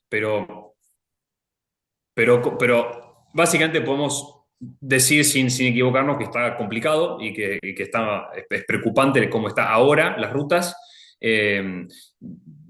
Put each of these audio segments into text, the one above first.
pero, pero básicamente podemos decir sin equivocarnos que está complicado y que es preocupante cómo está ahora las rutas. Eh,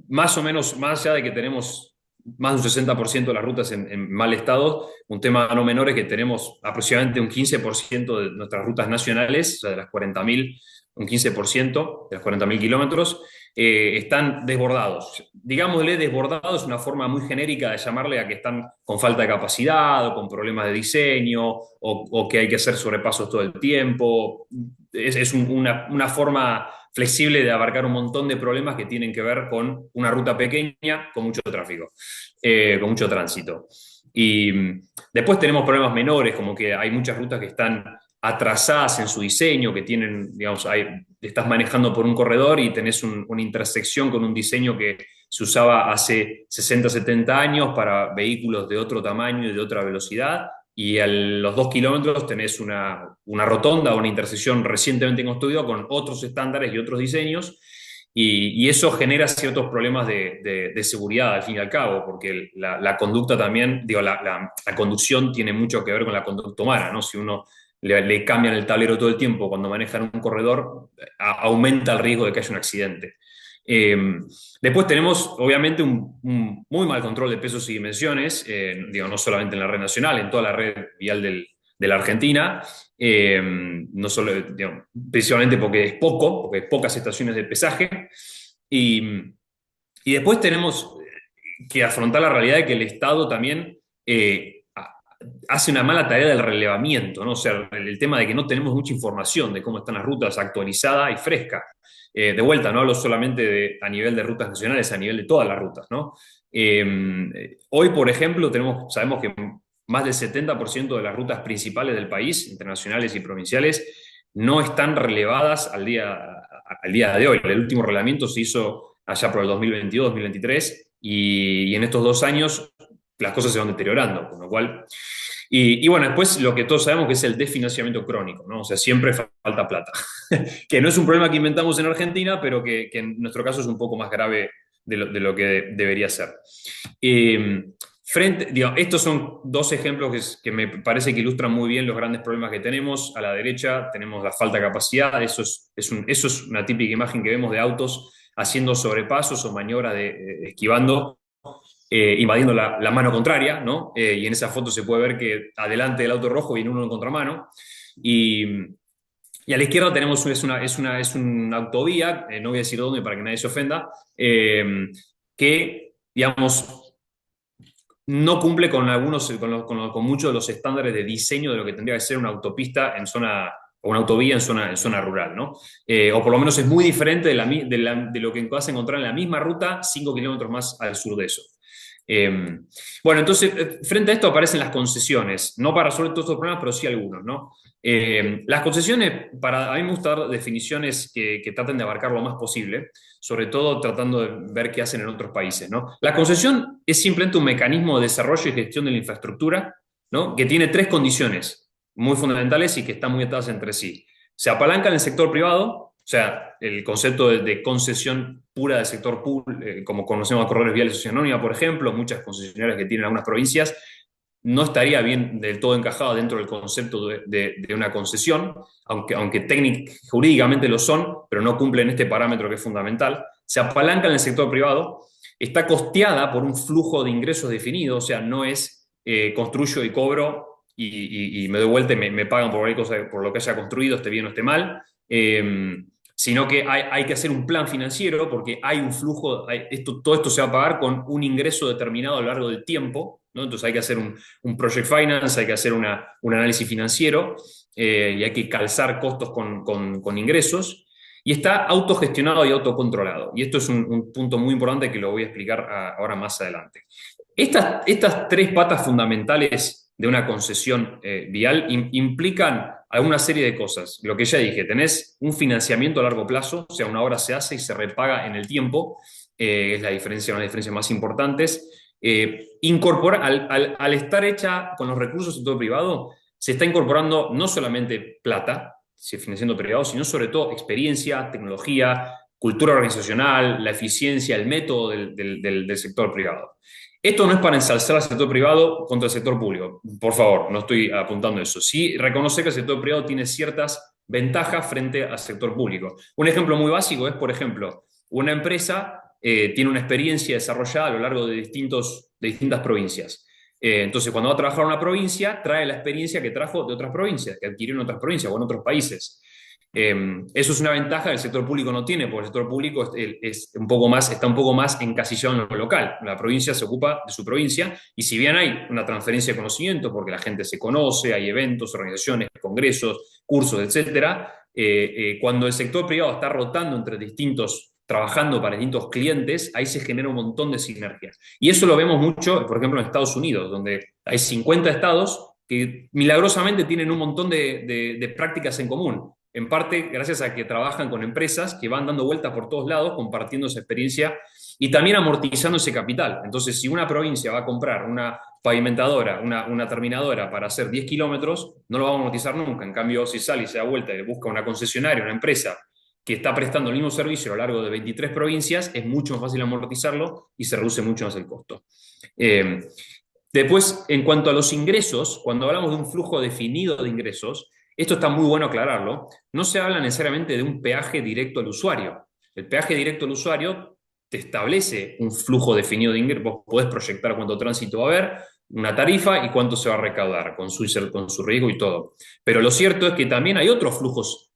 Más o menos, más allá de que tenemos más de un 60% de las rutas en mal estado, un tema no menor es que tenemos aproximadamente un 15% de nuestras rutas nacionales, o sea, de las 40.000, un 15% de los 40.000 kilómetros, están desbordados. Digámosle desbordados es una forma muy genérica de llamarle a que están con falta de capacidad o con problemas de diseño o que hay que hacer sobrepasos todo el tiempo. Una forma flexible de abarcar un montón de problemas que tienen que ver con una ruta pequeña con mucho tráfico, con mucho tránsito. Y después tenemos problemas menores, como que hay muchas rutas que están atrasadas en su diseño, que tienen, digamos, estás manejando por un corredor y tenés una intersección con un diseño que se usaba hace 60, 70 años para vehículos de otro tamaño y de otra velocidad, y a los 2 kilómetros tenés una rotonda o una intersección recientemente construida con otros estándares y otros diseños, y eso genera ciertos problemas de seguridad al fin y al cabo, porque la conducta también, digo, la conducción tiene mucho que ver con la conducta humana, ¿no? Si uno le cambian el tablero todo el tiempo cuando manejan un corredor, aumenta el riesgo de que haya un accidente. Eh, Después tenemos, obviamente, un muy mal control de pesos y dimensiones, digo, no solamente en la red nacional, en toda la red vial de la Argentina, no solo, digo, principalmente porque hay pocas estaciones de pesaje, y, y después tenemos que afrontar la realidad de que el Estado también hace una mala tarea del relevamiento, ¿no? O sea, el tema de que no tenemos mucha información de cómo están las rutas actualizada y fresca. De vuelta, no hablo solamente a nivel de rutas nacionales, a nivel de todas las rutas, ¿no? Hoy, por ejemplo, sabemos que más del 70% de las rutas principales del país, internacionales y provinciales, no están relevadas al día de hoy. El último relevamiento se hizo allá por el 2022-2023 y en estos 2 años las cosas se van deteriorando, con lo cual... Y bueno, después lo que todos sabemos que es el desfinanciamiento crónico, ¿no? O sea, siempre falta plata, que no es un problema que inventamos en Argentina, pero que en nuestro caso es un poco más grave de lo que debería ser. Digo, estos son dos ejemplos que me parece que ilustran muy bien los grandes problemas que tenemos. A la derecha tenemos la falta de capacidad, eso es una típica imagen que vemos de autos haciendo sobrepasos o maniobras esquivando, invadiendo la mano contraria, ¿no? Y en esa foto se puede ver que adelante del auto rojo viene uno en contramano. Y, y a la izquierda tenemos, es una autovía, no voy a decir dónde para que nadie se ofenda, que, digamos, no cumple con algunos, con muchos de los estándares de diseño de lo que tendría que ser una autopista en zona, o una autovía en zona rural, ¿no? O por lo menos es muy diferente de lo que vas a encontrar en la misma ruta 5 kilómetros más al sur de eso. Eh, bueno, entonces, frente a esto aparecen las concesiones, no para resolver todos estos problemas, pero sí algunos, ¿no? Las concesiones, a mí me gusta dar definiciones que traten de abarcar lo más posible, sobre todo tratando de ver qué hacen en otros países, ¿no? La concesión es simplemente un mecanismo de desarrollo y gestión de la infraestructura, ¿no? Que tiene tres condiciones muy fundamentales y que están muy atadas entre sí. Se apalanca en el sector privado, o sea, el concepto de concesión pura del sector público, como conocemos a Corredores Viales de Sociedad Anónima, por ejemplo, muchas concesionarias que tienen algunas provincias, no estaría bien del todo encajado dentro del concepto de una concesión, aunque jurídicamente lo son, pero no cumplen este parámetro que es fundamental. Se apalanca en el sector privado, está costeada por un flujo de ingresos definido, o sea, no es construyo y cobro y me doy vuelta y me pagan por lo que haya construido, esté bien o esté mal. Sino que hay que hacer un plan financiero porque hay un flujo, todo esto se va a pagar con un ingreso determinado a lo largo del tiempo, ¿no? Entonces hay que hacer un project finance, hay que hacer un análisis financiero, y hay que calzar costos con ingresos, y está autogestionado y autocontrolado. Y esto es un punto muy importante que lo voy a explicar ahora más adelante. Estas tres patas fundamentales de una concesión vial implican alguna serie de cosas. Lo que ya dije, tenés un financiamiento a largo plazo, o sea, una obra se hace y se repaga en el tiempo, es una de las diferencias más importantes. Al estar hecha con los recursos del sector privado, se está incorporando no solamente plata, si es financiamiento privado, sino sobre todo experiencia, tecnología, cultura organizacional, la eficiencia, el método del sector privado. Esto no es para ensalzar al sector privado contra el sector público, por favor, no estoy apuntando a eso. Sí, reconocer que el sector privado tiene ciertas ventajas frente al sector público. Un ejemplo muy básico es, por ejemplo, una empresa tiene una experiencia desarrollada a lo largo de distintas provincias. Entonces, cuando va a trabajar en una provincia, trae la experiencia que trajo de otras provincias, que adquirió en otras provincias o en otros países. Eso es una ventaja que el sector público no tiene, porque el sector público está un poco más encasillado en lo local. La provincia se ocupa de su provincia y si bien hay una transferencia de conocimiento, porque la gente se conoce, hay eventos, organizaciones, congresos, cursos, etcétera, cuando el sector privado está rotando trabajando para distintos clientes, ahí se genera un montón de sinergias. Y eso lo vemos mucho, por ejemplo, en Estados Unidos, donde hay 50 estados que milagrosamente tienen un montón de prácticas en común, en parte gracias a que trabajan con empresas que van dando vueltas por todos lados, compartiendo esa experiencia y también amortizando ese capital. Entonces, si una provincia va a comprar una pavimentadora, una terminadora para hacer 10 kilómetros, no lo va a amortizar nunca. En cambio, si sale y se da vuelta y busca una concesionaria, una empresa que está prestando el mismo servicio a lo largo de 23 provincias, es mucho más fácil amortizarlo y se reduce mucho más el costo. Eh, Después, en cuanto a los ingresos, cuando hablamos de un flujo definido de ingresos, esto está muy bueno aclararlo, no se habla necesariamente de un peaje directo al usuario. El peaje directo al usuario te establece un flujo definido de ingresos, vos podés proyectar cuánto tránsito va a haber, una tarifa y cuánto se va a recaudar con su riesgo y todo. Pero lo cierto es que también hay otros flujos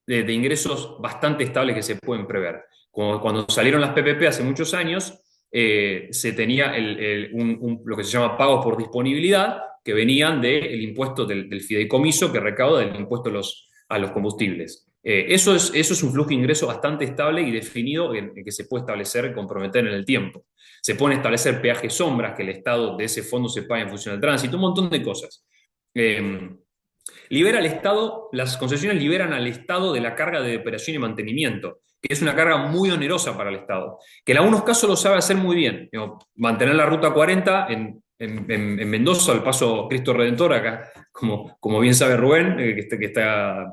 de ingresos bastante estables que se pueden prever. Como cuando salieron las PPP hace muchos años, se tenía lo que se llama pagos por disponibilidad, que venían del impuesto del fideicomiso que recauda del impuesto a los combustibles. Eso es un flujo de ingreso bastante estable y definido en que se puede establecer y comprometer en el tiempo. Se pueden establecer peajes sombras, que el Estado de ese fondo se pague en función del tránsito, un montón de cosas. Libera al Estado, las concesiones liberan al Estado de la carga de operación y mantenimiento, que es una carga muy onerosa para el Estado, que en algunos casos lo sabe hacer muy bien. Mantener la ruta 40 en Mendoza, el paso Cristo Redentor, acá, como bien sabe Rubén, que está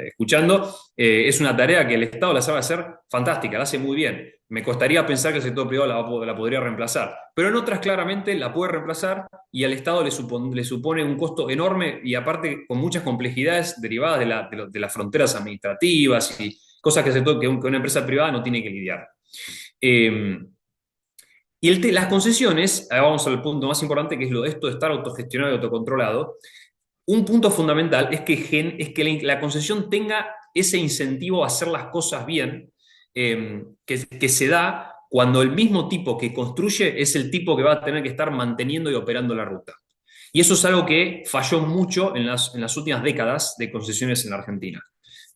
escuchando, es una tarea que el Estado la sabe hacer fantástica, la hace muy bien. Me costaría pensar que el sector privado la podría reemplazar, pero en otras claramente la puede reemplazar y al Estado le supone un costo enorme y aparte con muchas complejidades derivadas de las fronteras administrativas y cosas que una empresa privada no tiene que lidiar. Y las concesiones, ahora vamos al punto más importante, que es esto de estar autogestionado y autocontrolado. Un punto fundamental es que la concesión tenga ese incentivo a hacer las cosas bien, que se da cuando el mismo tipo que construye es el tipo que va a tener que estar manteniendo y operando la ruta. Y eso es algo que falló mucho en las últimas décadas de concesiones en la Argentina.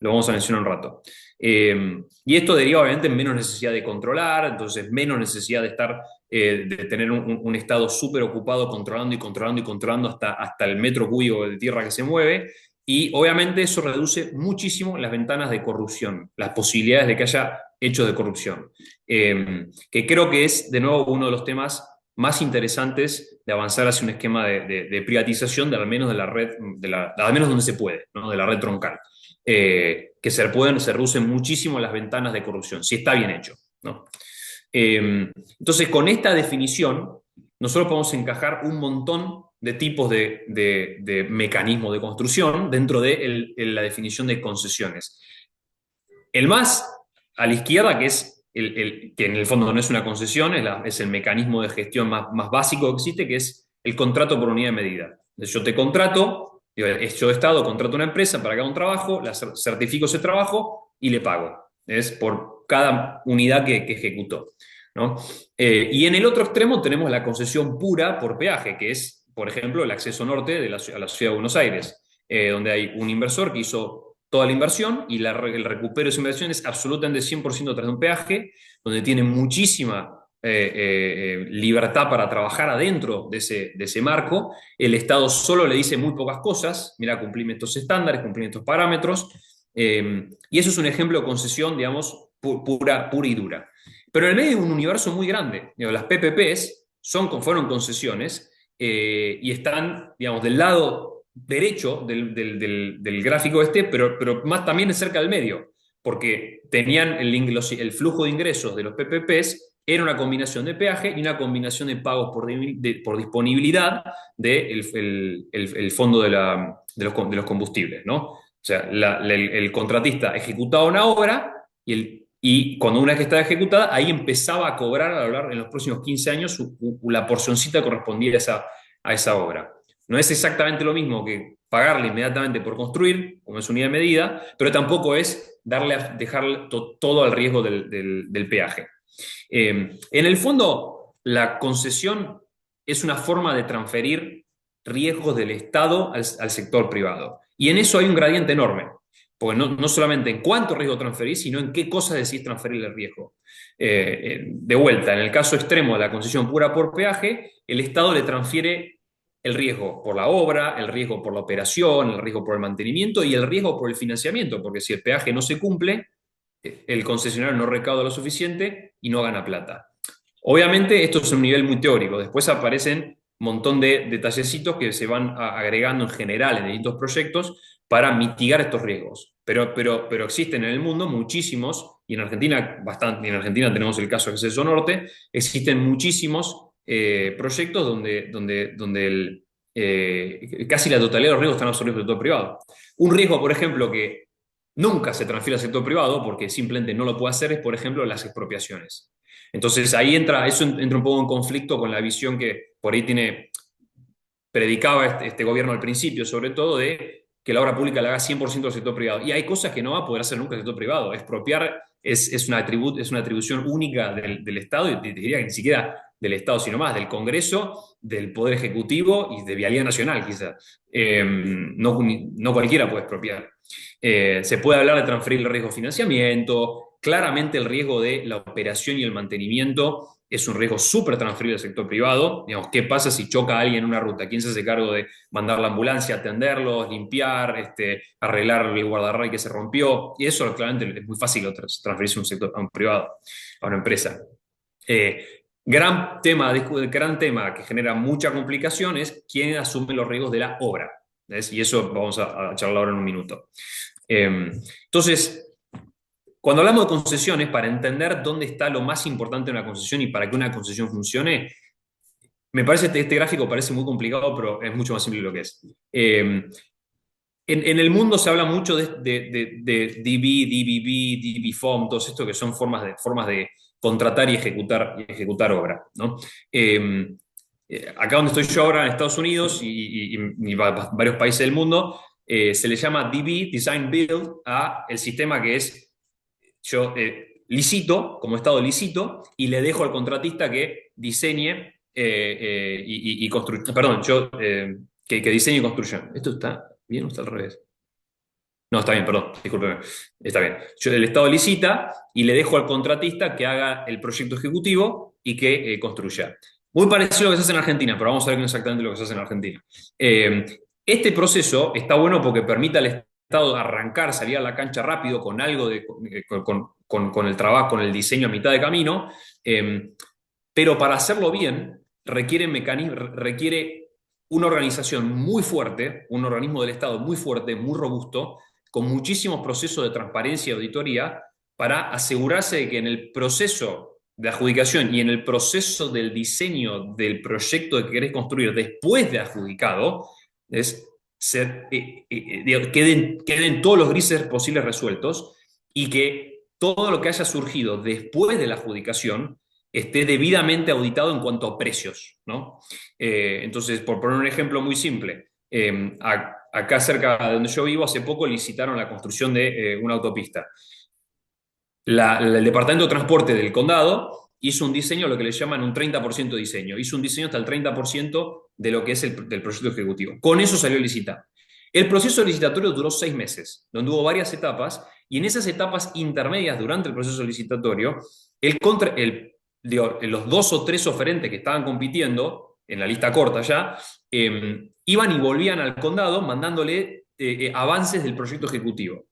Lo vamos a mencionar un rato. Y esto deriva obviamente en menos necesidad de controlar, entonces menos necesidad de tener un Estado súper ocupado controlando y controlando y controlando hasta el metro cúbico de tierra que se mueve. Y obviamente eso reduce muchísimo las ventanas de corrupción, las posibilidades de que haya hechos de corrupción. Que creo que es, de nuevo, uno de los temas más interesantes de avanzar hacia un esquema de privatización, al menos de la red, al menos donde se puede, ¿no? De la red troncal. Que se reducen muchísimo las ventanas de corrupción, si está bien hecho, ¿no? Entonces, con esta definición, nosotros podemos encajar un montón de tipos de mecanismos de construcción dentro de la definición de concesiones. El más a la izquierda, que es que en el fondo no es una concesión, es el mecanismo de gestión más básico que existe, que es el contrato por unidad de medida. Yo te contrato, yo Estado contrato una empresa para que haga un trabajo, certifico ese trabajo y le pago. Es por cada unidad que ejecutó, ¿no? Y en el otro extremo tenemos la concesión pura por peaje, que es, por ejemplo, el acceso norte a la ciudad de Buenos Aires, donde hay un inversor que hizo toda la inversión y el recupero de esa inversión es absolutamente 100% tras de un peaje, donde tiene muchísima libertad para trabajar adentro de ese marco. El Estado solo le dice muy pocas cosas, mira, cumplime estos estándares, cumplime estos parámetros, y eso es un ejemplo de concesión, digamos, pura y dura. Pero en el medio de un universo muy grande, las PPPs fueron concesiones y están, digamos, del lado derecho del gráfico pero más también cerca del medio, porque tenían el flujo de ingresos de los PPPs era una combinación de peaje y una combinación de pagos por disponibilidad del el fondo de los combustibles, ¿no? O sea, el contratista ejecutaba una obra y cuando una vez que estaba ejecutada, ahí empezaba a cobrar en los próximos 15 años la porcioncita correspondida a esa obra. No es exactamente lo mismo que pagarle inmediatamente por construir, como es unidad de medida, pero tampoco es dejar todo al riesgo del peaje. En el fondo, la concesión es una forma de transferir riesgos del Estado al sector privado. Y en eso hay un gradiente enorme, porque no solamente en cuánto riesgo transferís, sino en qué cosas decís transferir el riesgo. De vuelta, en el caso extremo de la concesión pura por peaje, el Estado le transfiere el riesgo por la obra, el riesgo por la operación, el riesgo por el mantenimiento y el riesgo por el financiamiento, porque si el peaje no se cumple, el concesionario no recauda lo suficiente y no gana plata. Obviamente esto es un nivel muy teórico, después aparecen un montón de detallecitos que se van agregando en general en distintos proyectos para mitigar estos riesgos. Pero existen en el mundo muchísimos, y en Argentina bastante, y en Argentina tenemos el caso de Acceso Norte, existen muchísimos proyectos donde casi la totalidad de los riesgos están absorbidos por el sector privado. Un riesgo, por ejemplo, que nunca se transfiere al sector privado porque simplemente no lo puede hacer es, por ejemplo, las expropiaciones. Entonces ahí eso entra un poco en conflicto con la visión que por ahí predicaba este gobierno al principio, sobre todo de que la obra pública la haga 100% del sector privado. Y hay cosas que no va a poder hacer nunca el sector privado. Expropiar es una atribución única del Estado, y te diría que ni siquiera del Estado, sino más del Congreso, del Poder Ejecutivo y de Vialidad Nacional, quizás. No cualquiera puede expropiar. Se puede hablar de transferir el riesgo de financiamiento. Claramente el riesgo de la operación y el mantenimiento es un riesgo súper transferible al sector privado. Digamos, ¿qué pasa si choca a alguien en una ruta? ¿Quién se hace cargo de mandar la ambulancia, atenderlos, limpiar, arreglar el guardarray que se rompió? Y eso claramente es muy fácil transferirse a un privado, a una empresa. Gran tema que genera mucha complicación es quién asume los riesgos de la obra. ¿Ves? Y eso vamos a charlar ahora en un minuto. Entonces, cuando hablamos de concesiones, para entender dónde está lo más importante de una concesión y para que una concesión funcione, me parece que este gráfico parece muy complicado, pero es mucho más simple de lo que es. En el mundo se habla mucho de DB, DBB, DBFOM, todo esto que son formas de contratar y ejecutar obra, ¿no? Acá donde estoy yo ahora en Estados Unidos y varios países del mundo, se le llama DB, Design Build, a el sistema que es yo licito, como Estado licito, y le dejo al contratista que diseñe y construya. Perdón, que diseñe y construya. ¿Esto está bien o está al revés? No, está bien, perdón, discúlpeme. Está bien. El Estado licita y le dejo al contratista que haga el proyecto ejecutivo y que construya. Muy parecido a lo que se hace en Argentina, pero vamos a ver exactamente lo que se hace en Argentina. Este proceso está bueno porque permite al Estado arrancar, salir a la cancha rápido con algo con el trabajo, con el diseño a mitad de camino, pero para hacerlo bien requiere una organización muy fuerte, un organismo del Estado muy fuerte, muy robusto, con muchísimos procesos de transparencia y auditoría para asegurarse de que en el proceso de adjudicación y en el proceso del diseño del proyecto que querés construir después de adjudicado, queden todos los grises posibles resueltos y que todo lo que haya surgido después de la adjudicación esté debidamente auditado en cuanto a precios, ¿no? Entonces, por poner un ejemplo muy simple, acá cerca de donde yo vivo, hace poco licitaron la construcción de una autopista. El Departamento de Transporte del Condado hizo un diseño, lo que le llaman un 30% de diseño. Hizo un diseño hasta el 30% de lo que es del proyecto ejecutivo. Con eso salió a licitar. El proceso licitatorio duró 6 meses, donde hubo varias etapas, y en esas etapas intermedias durante el proceso licitatorio, los 2 o 3 oferentes que estaban compitiendo, en la lista corta ya, iban y volvían al condado mandándole avances del proyecto ejecutivo.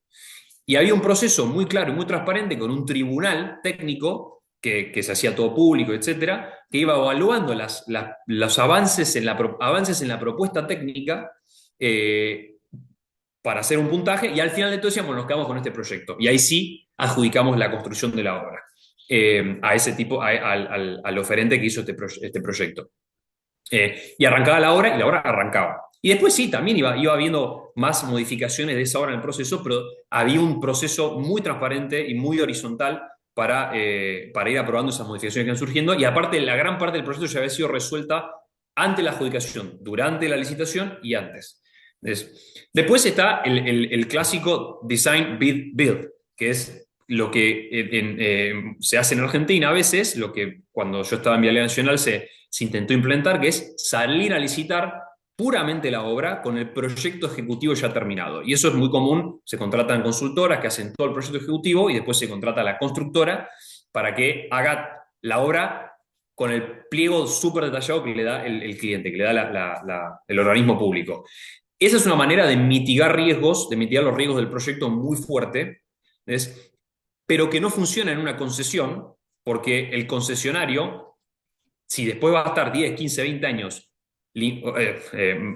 Y había un proceso muy claro y muy transparente con un tribunal técnico que se hacía todo público, etcétera, que iba evaluando los avances en la propuesta técnica para hacer un puntaje, y al final de todo decíamos, nos quedamos con este proyecto. Y ahí sí adjudicamos la construcción de la obra a ese tipo, al oferente que hizo este proyecto. Y arrancaba la obra y la obra arrancaba. Y después sí, también iba habiendo más modificaciones de esa obra en el proceso, pero había un proceso muy transparente y muy horizontal para ir aprobando esas modificaciones que iban surgiendo. Y aparte, la gran parte del proceso ya había sido resuelta ante la adjudicación, durante la licitación y antes. Después está el clásico Design Bid Build, que es lo que se hace en Argentina a veces, lo que cuando yo estaba en Vialidad Nacional se intentó implementar, que es salir a licitar puramente la obra con el proyecto ejecutivo ya terminado. Y eso es muy común, se contratan consultoras que hacen todo el proyecto ejecutivo y después se contrata a la constructora para que haga la obra con el pliego súper detallado que le da el cliente, que le da el organismo público. Esa es una manera de mitigar riesgos, de mitigar los riesgos del proyecto muy fuerte, ¿ves? Pero que no funciona en una concesión, porque el concesionario, si después va a estar 10, 15, 20 años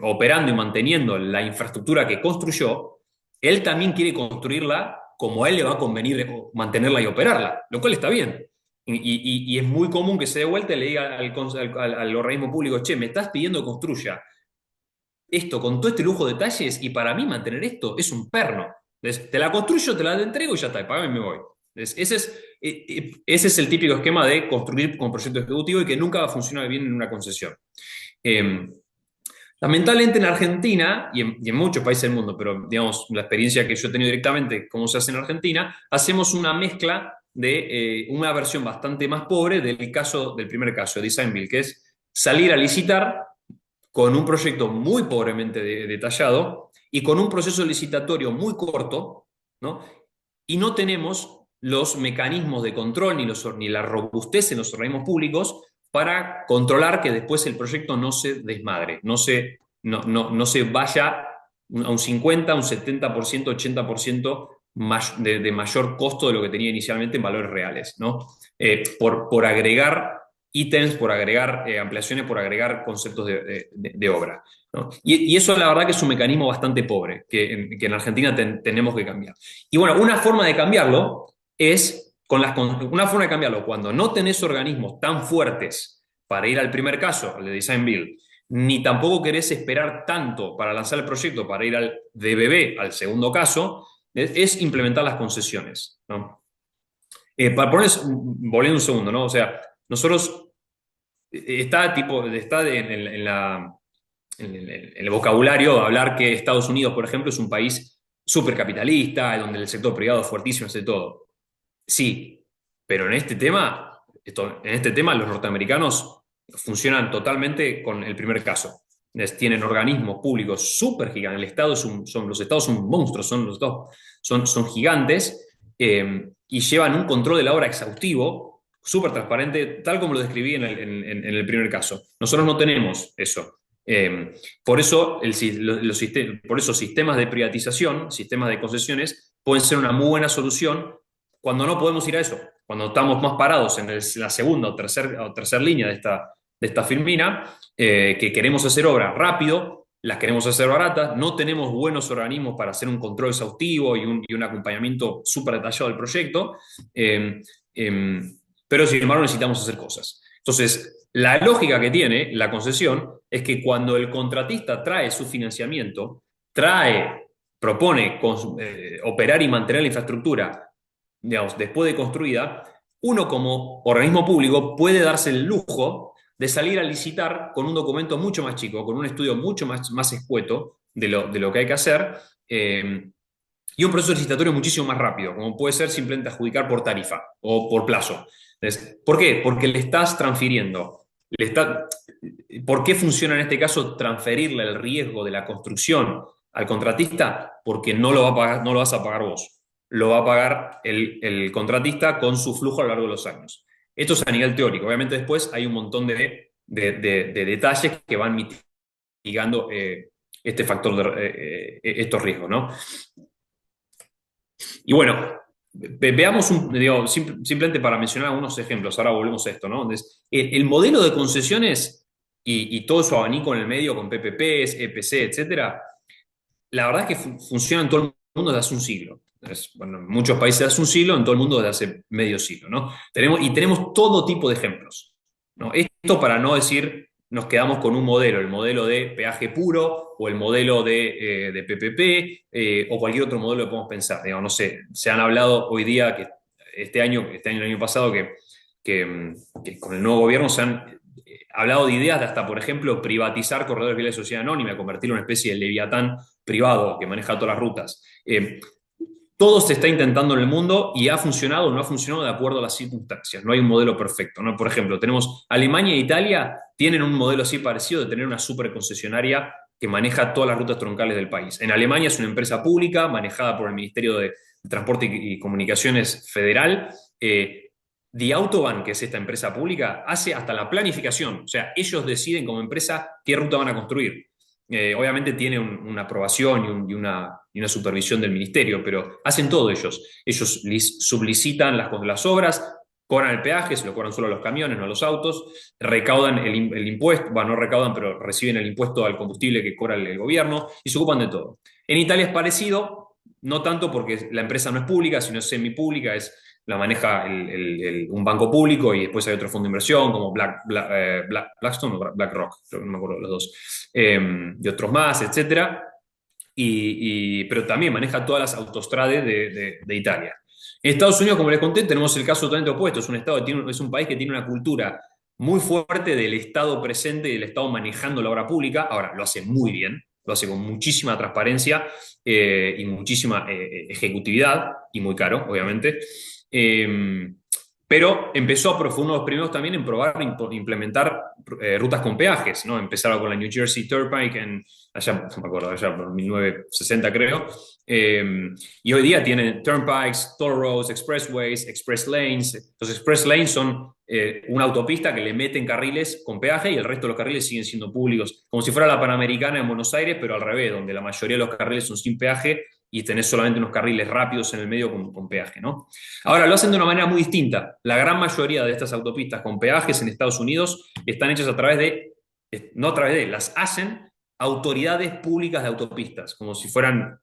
operando y manteniendo la infraestructura que construyó, él también quiere construirla como a él le va a convenir mantenerla y operarla, lo cual está bien. Y es muy común que se dé vuelta y le diga al organismo público, che, me estás pidiendo que construya esto con todo este lujo de detalles y para mí mantener esto es un perno. Entonces, te la construyo, te la entrego y ya está, y pagame y me voy. Entonces, ese es el típico esquema de construir con proyecto ejecutivo y que nunca va a funcionar bien en una concesión. Eh, Lamentablemente en Argentina y en muchos países del mundo, pero digamos, la experiencia que yo he tenido directamente, como se hace en Argentina, hacemos una mezcla de una versión bastante más pobre del primer caso, Design Build, que es salir a licitar con un proyecto muy pobremente detallado y con un proceso licitatorio muy corto, ¿no? Y no tenemos los mecanismos de control ni la robustez en los organismos públicos para controlar que después el proyecto no se desmadre, no se vaya a un 50, un 70%, 80% de mayor costo de lo que tenía inicialmente en valores reales, ¿no? Por agregar ítems, por agregar ampliaciones, por agregar conceptos de obra, ¿no? Y eso la verdad que es un mecanismo bastante pobre que en Argentina tenemos que cambiar. Y bueno, una forma de cambiarlo es una forma de cambiarlo cuando no tenés organismos tan fuertes para ir al primer caso, al de Design Build, ni tampoco querés esperar tanto para lanzar el proyecto para ir al DBB, al segundo caso, es implementar las concesiones, ¿no? Para poner, volviendo un segundo, ¿no? O sea, nosotros está en el vocabulario hablar que Estados Unidos, por ejemplo, es un país supercapitalista, donde el sector privado es fuertísimo, hace todo. Sí, pero en este tema los norteamericanos funcionan totalmente con el primer caso. Tienen organismos públicos súper gigantes. Los estados son monstruos, son gigantes y llevan un control de la obra exhaustivo, súper transparente, tal como lo describí en el primer caso. Nosotros no tenemos eso. Por eso, por eso sistemas de privatización, sistemas de concesiones, pueden ser una muy buena solución cuando no podemos ir a eso, cuando estamos más parados en la segunda o tercer línea de esta filmina, que queremos hacer obras rápido, las queremos hacer baratas, no tenemos buenos organismos para hacer un control exhaustivo y un acompañamiento súper detallado del proyecto, eh, eh, pero sin embargo necesitamos hacer cosas. Entonces, la lógica que tiene la concesión es que cuando el contratista trae su financiamiento, propone operar y mantener la infraestructura, digamos, después de construida, uno como organismo público puede darse el lujo de salir a licitar con un documento mucho más chico, con un estudio mucho más escueto de lo que hay que hacer, y un proceso licitatorio muchísimo más rápido, como puede ser simplemente adjudicar por tarifa o por plazo. Entonces, ¿por qué? Porque le estás transfiriendo. ¿Por qué funciona en este caso transferirle el riesgo de la construcción al contratista? Porque no lo va a pagar, no lo vas a pagar vos. Lo va a pagar el contratista con su flujo a lo largo de los años. Esto es a nivel teórico. Obviamente después hay un montón de detalles que van mitigando este factor estos riesgos, ¿no? Y bueno, veamos, simplemente para mencionar algunos ejemplos, ahora volvemos a esto, ¿no? Entonces, el modelo de concesiones y todo su abanico en el medio con PPPs, EPC, etcétera, la verdad es que funciona en todo el mundo desde hace un siglo. Bueno, en muchos países desde hace un siglo, en todo el mundo desde hace medio siglo, ¿no? Tenemos todo tipo de ejemplos, ¿no? Esto para no decir nos quedamos con un modelo, el modelo de peaje puro o el modelo de PPP o cualquier otro modelo que podemos pensar. Digamos, no sé, se han hablado hoy día que el año pasado, que con el nuevo gobierno se han hablado de ideas de hasta, por ejemplo, privatizar corredores viales de sociedad anónima, convertirlo en una especie de leviatán privado que maneja todas las rutas. Todo se está intentando en el mundo y ha funcionado o no ha funcionado de acuerdo a las circunstancias. No hay un modelo perfecto, ¿no? Por ejemplo, tenemos Alemania e Italia tienen un modelo así parecido de tener una superconcesionaria que maneja todas las rutas troncales del país. En Alemania es una empresa pública manejada por el Ministerio de Transporte y Comunicaciones Federal. Die Autobahn, que es esta empresa pública, hace hasta la planificación. O sea, ellos deciden como empresa qué ruta van a construir. Obviamente tiene una aprobación y una supervisión del ministerio, pero hacen todo ellos. Ellos sublicitan las obras, cobran el peaje, se lo cobran solo a los camiones, no a los autos, recaudan el impuesto, bueno, no recaudan, pero reciben el impuesto al combustible que cobra el gobierno y se ocupan de todo. En Italia es parecido, no tanto porque la empresa no es pública, sino es semipública, la maneja un banco público y después hay otro fondo de inversión como Blackstone o BlackRock, no me acuerdo de los dos, y otros más, etcétera. Pero también maneja todas las autostrades de Italia. En Estados Unidos, como les conté, tenemos el caso totalmente opuesto. Es un país que tiene una cultura muy fuerte del Estado presente y del Estado manejando la obra pública. Ahora, lo hace muy bien, lo hace con muchísima transparencia y muchísima ejecutividad, y muy caro, obviamente. Pero fue uno de los primeros también en probar implementar rutas con peajes, ¿no? Empezaba con la New Jersey Turnpike allá, no me acuerdo, allá por 1960 creo, y hoy día tienen turnpikes, toll roads, expressways, express lanes. Los express lanes son una autopista que le meten carriles con peaje y el resto de los carriles siguen siendo públicos, como si fuera la Panamericana en Buenos Aires, pero al revés, donde la mayoría de los carriles son sin peaje y tenés solamente unos carriles rápidos en el medio con peaje, ¿no? Ahora, lo hacen de una manera muy distinta. La gran mayoría de estas autopistas con peajes en Estados Unidos están hechas las hacen autoridades públicas de autopistas, como si fueran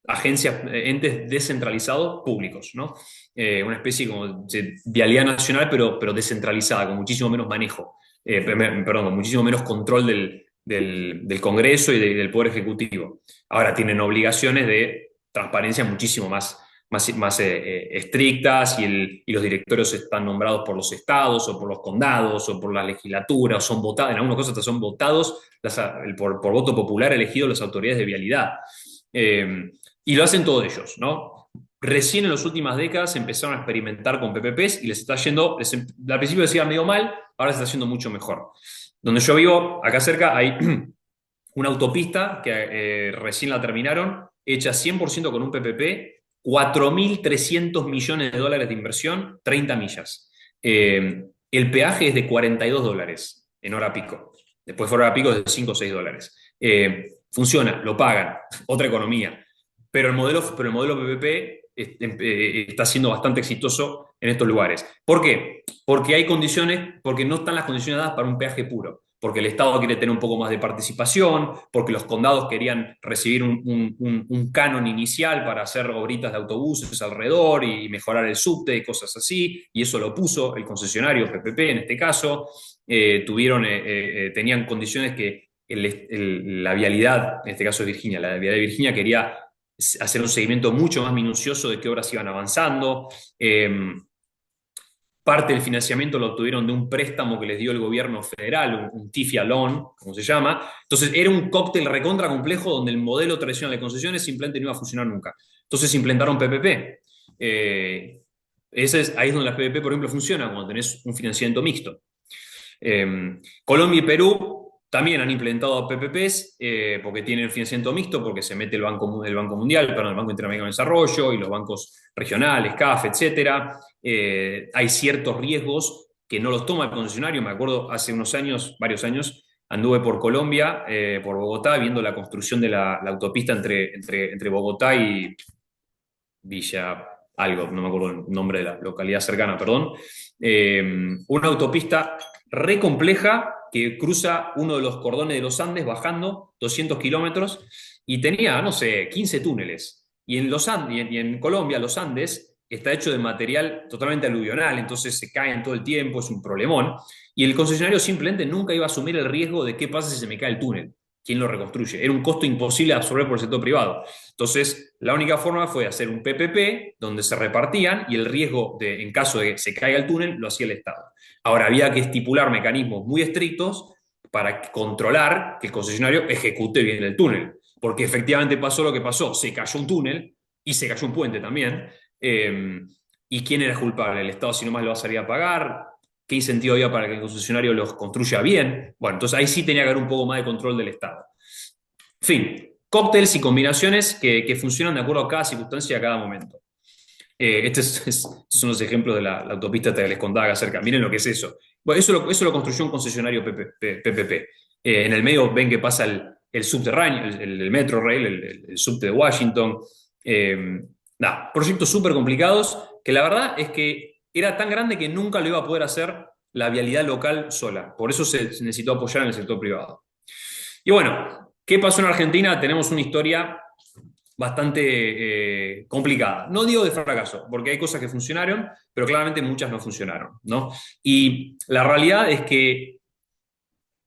agencias, entes descentralizados públicos, ¿no? Una especie como de vialidad nacional, pero descentralizada, con muchísimo menos manejo, perdón, con muchísimo menos control del Congreso y del Poder Ejecutivo. Ahora tienen obligaciones de transparencia muchísimo más estrictas y los directorios están nombrados por los estados o por los condados o por la legislatura, o son votados, en algunas cosas hasta son votados por voto popular elegidos las autoridades de vialidad. Y lo hacen todos ellos, ¿no? Recién en las últimas décadas empezaron a experimentar con PPPs y les está yendo, al principio decían medio mal, ahora se está yendo mucho mejor. Donde yo vivo, acá cerca, hay una autopista que recién la terminaron, hecha 100% con un PPP, 4.300 millones de dólares de inversión, 30 millas. El peaje es de $42 en hora pico. Después fuera hora pico es de 5 o 6 dólares. Funciona, lo pagan, otra economía. Pero el modelo PPP está siendo bastante exitoso en estos lugares. ¿Por qué? Porque no están las condiciones dadas para un peaje puro. Porque el Estado quiere tener un poco más de participación, porque los condados querían recibir un canon inicial para hacer obritas de autobuses alrededor y mejorar el subte y cosas así, y eso lo puso el concesionario PPP en este caso. Tenían condiciones que la vialidad, en este caso es Virginia, la vialidad de Virginia quería hacer un seguimiento mucho más minucioso de qué obras iban avanzando. Parte del financiamiento lo obtuvieron de un préstamo que les dio el gobierno federal, un TIFIA loan, como se llama. Entonces era un cóctel recontra complejo donde el modelo tradicional de concesiones simplemente no iba a funcionar nunca. Entonces implementaron PPP. Ahí es donde las PPP, por ejemplo, funcionan, cuando tenés un financiamiento mixto. Colombia y Perú también han implementado PPPs porque tienen financiamiento mixto, porque se mete el Banco Mundial, perdón, el Banco Interamericano de Desarrollo y los bancos regionales, CAF, etcétera. Hay ciertos riesgos que no los toma el concesionario. Me acuerdo hace varios años, anduve por Colombia, por Bogotá, viendo la construcción de la autopista entre Bogotá y Villa algo, no me acuerdo el nombre de la localidad cercana, perdón. Una autopista re compleja que cruza uno de los cordones de los Andes bajando 200 kilómetros y tenía, no sé, 15 túneles. Y en, y en Colombia, los Andes, está hecho de material totalmente aluvional, entonces se caen todo el tiempo, es un problemón. Y el concesionario simplemente nunca iba a asumir el riesgo de qué pasa si se me cae el túnel. ¿Quién lo reconstruye? Era un costo imposible de absorber por el sector privado. Entonces, la única forma fue hacer un PPP donde se repartían y el riesgo de, en caso de que se caiga el túnel, lo hacía el Estado. Ahora, había que estipular mecanismos muy estrictos para controlar que el concesionario ejecute bien el túnel. Porque efectivamente pasó lo que pasó. Se cayó un túnel y se cayó un puente también. ¿Y quién era culpable? ¿El Estado si nomás lo va a salir a pagar? ¿Qué incentivo había para que el concesionario los construya bien? Bueno, entonces ahí sí tenía que haber un poco más de control del Estado. En fin, cócteles y combinaciones que funcionan de acuerdo a cada circunstancia y a cada momento. Estos son los ejemplos de la autopista que les contaba acá cerca. Miren lo que es eso. Bueno, eso lo construyó un concesionario PPP. En el medio ven que pasa el subterráneo, el Metro Rail, el subte de Washington. Nada, proyectos súper complicados que la verdad es que era tan grande que nunca lo iba a poder hacer la vialidad local sola. Por eso se necesitó apoyar en el sector privado. Y bueno, ¿qué pasó en Argentina? Tenemos una historia bastante complicada. No digo de fracaso, porque hay cosas que funcionaron, pero claramente muchas no funcionaron, ¿no? Y la realidad es que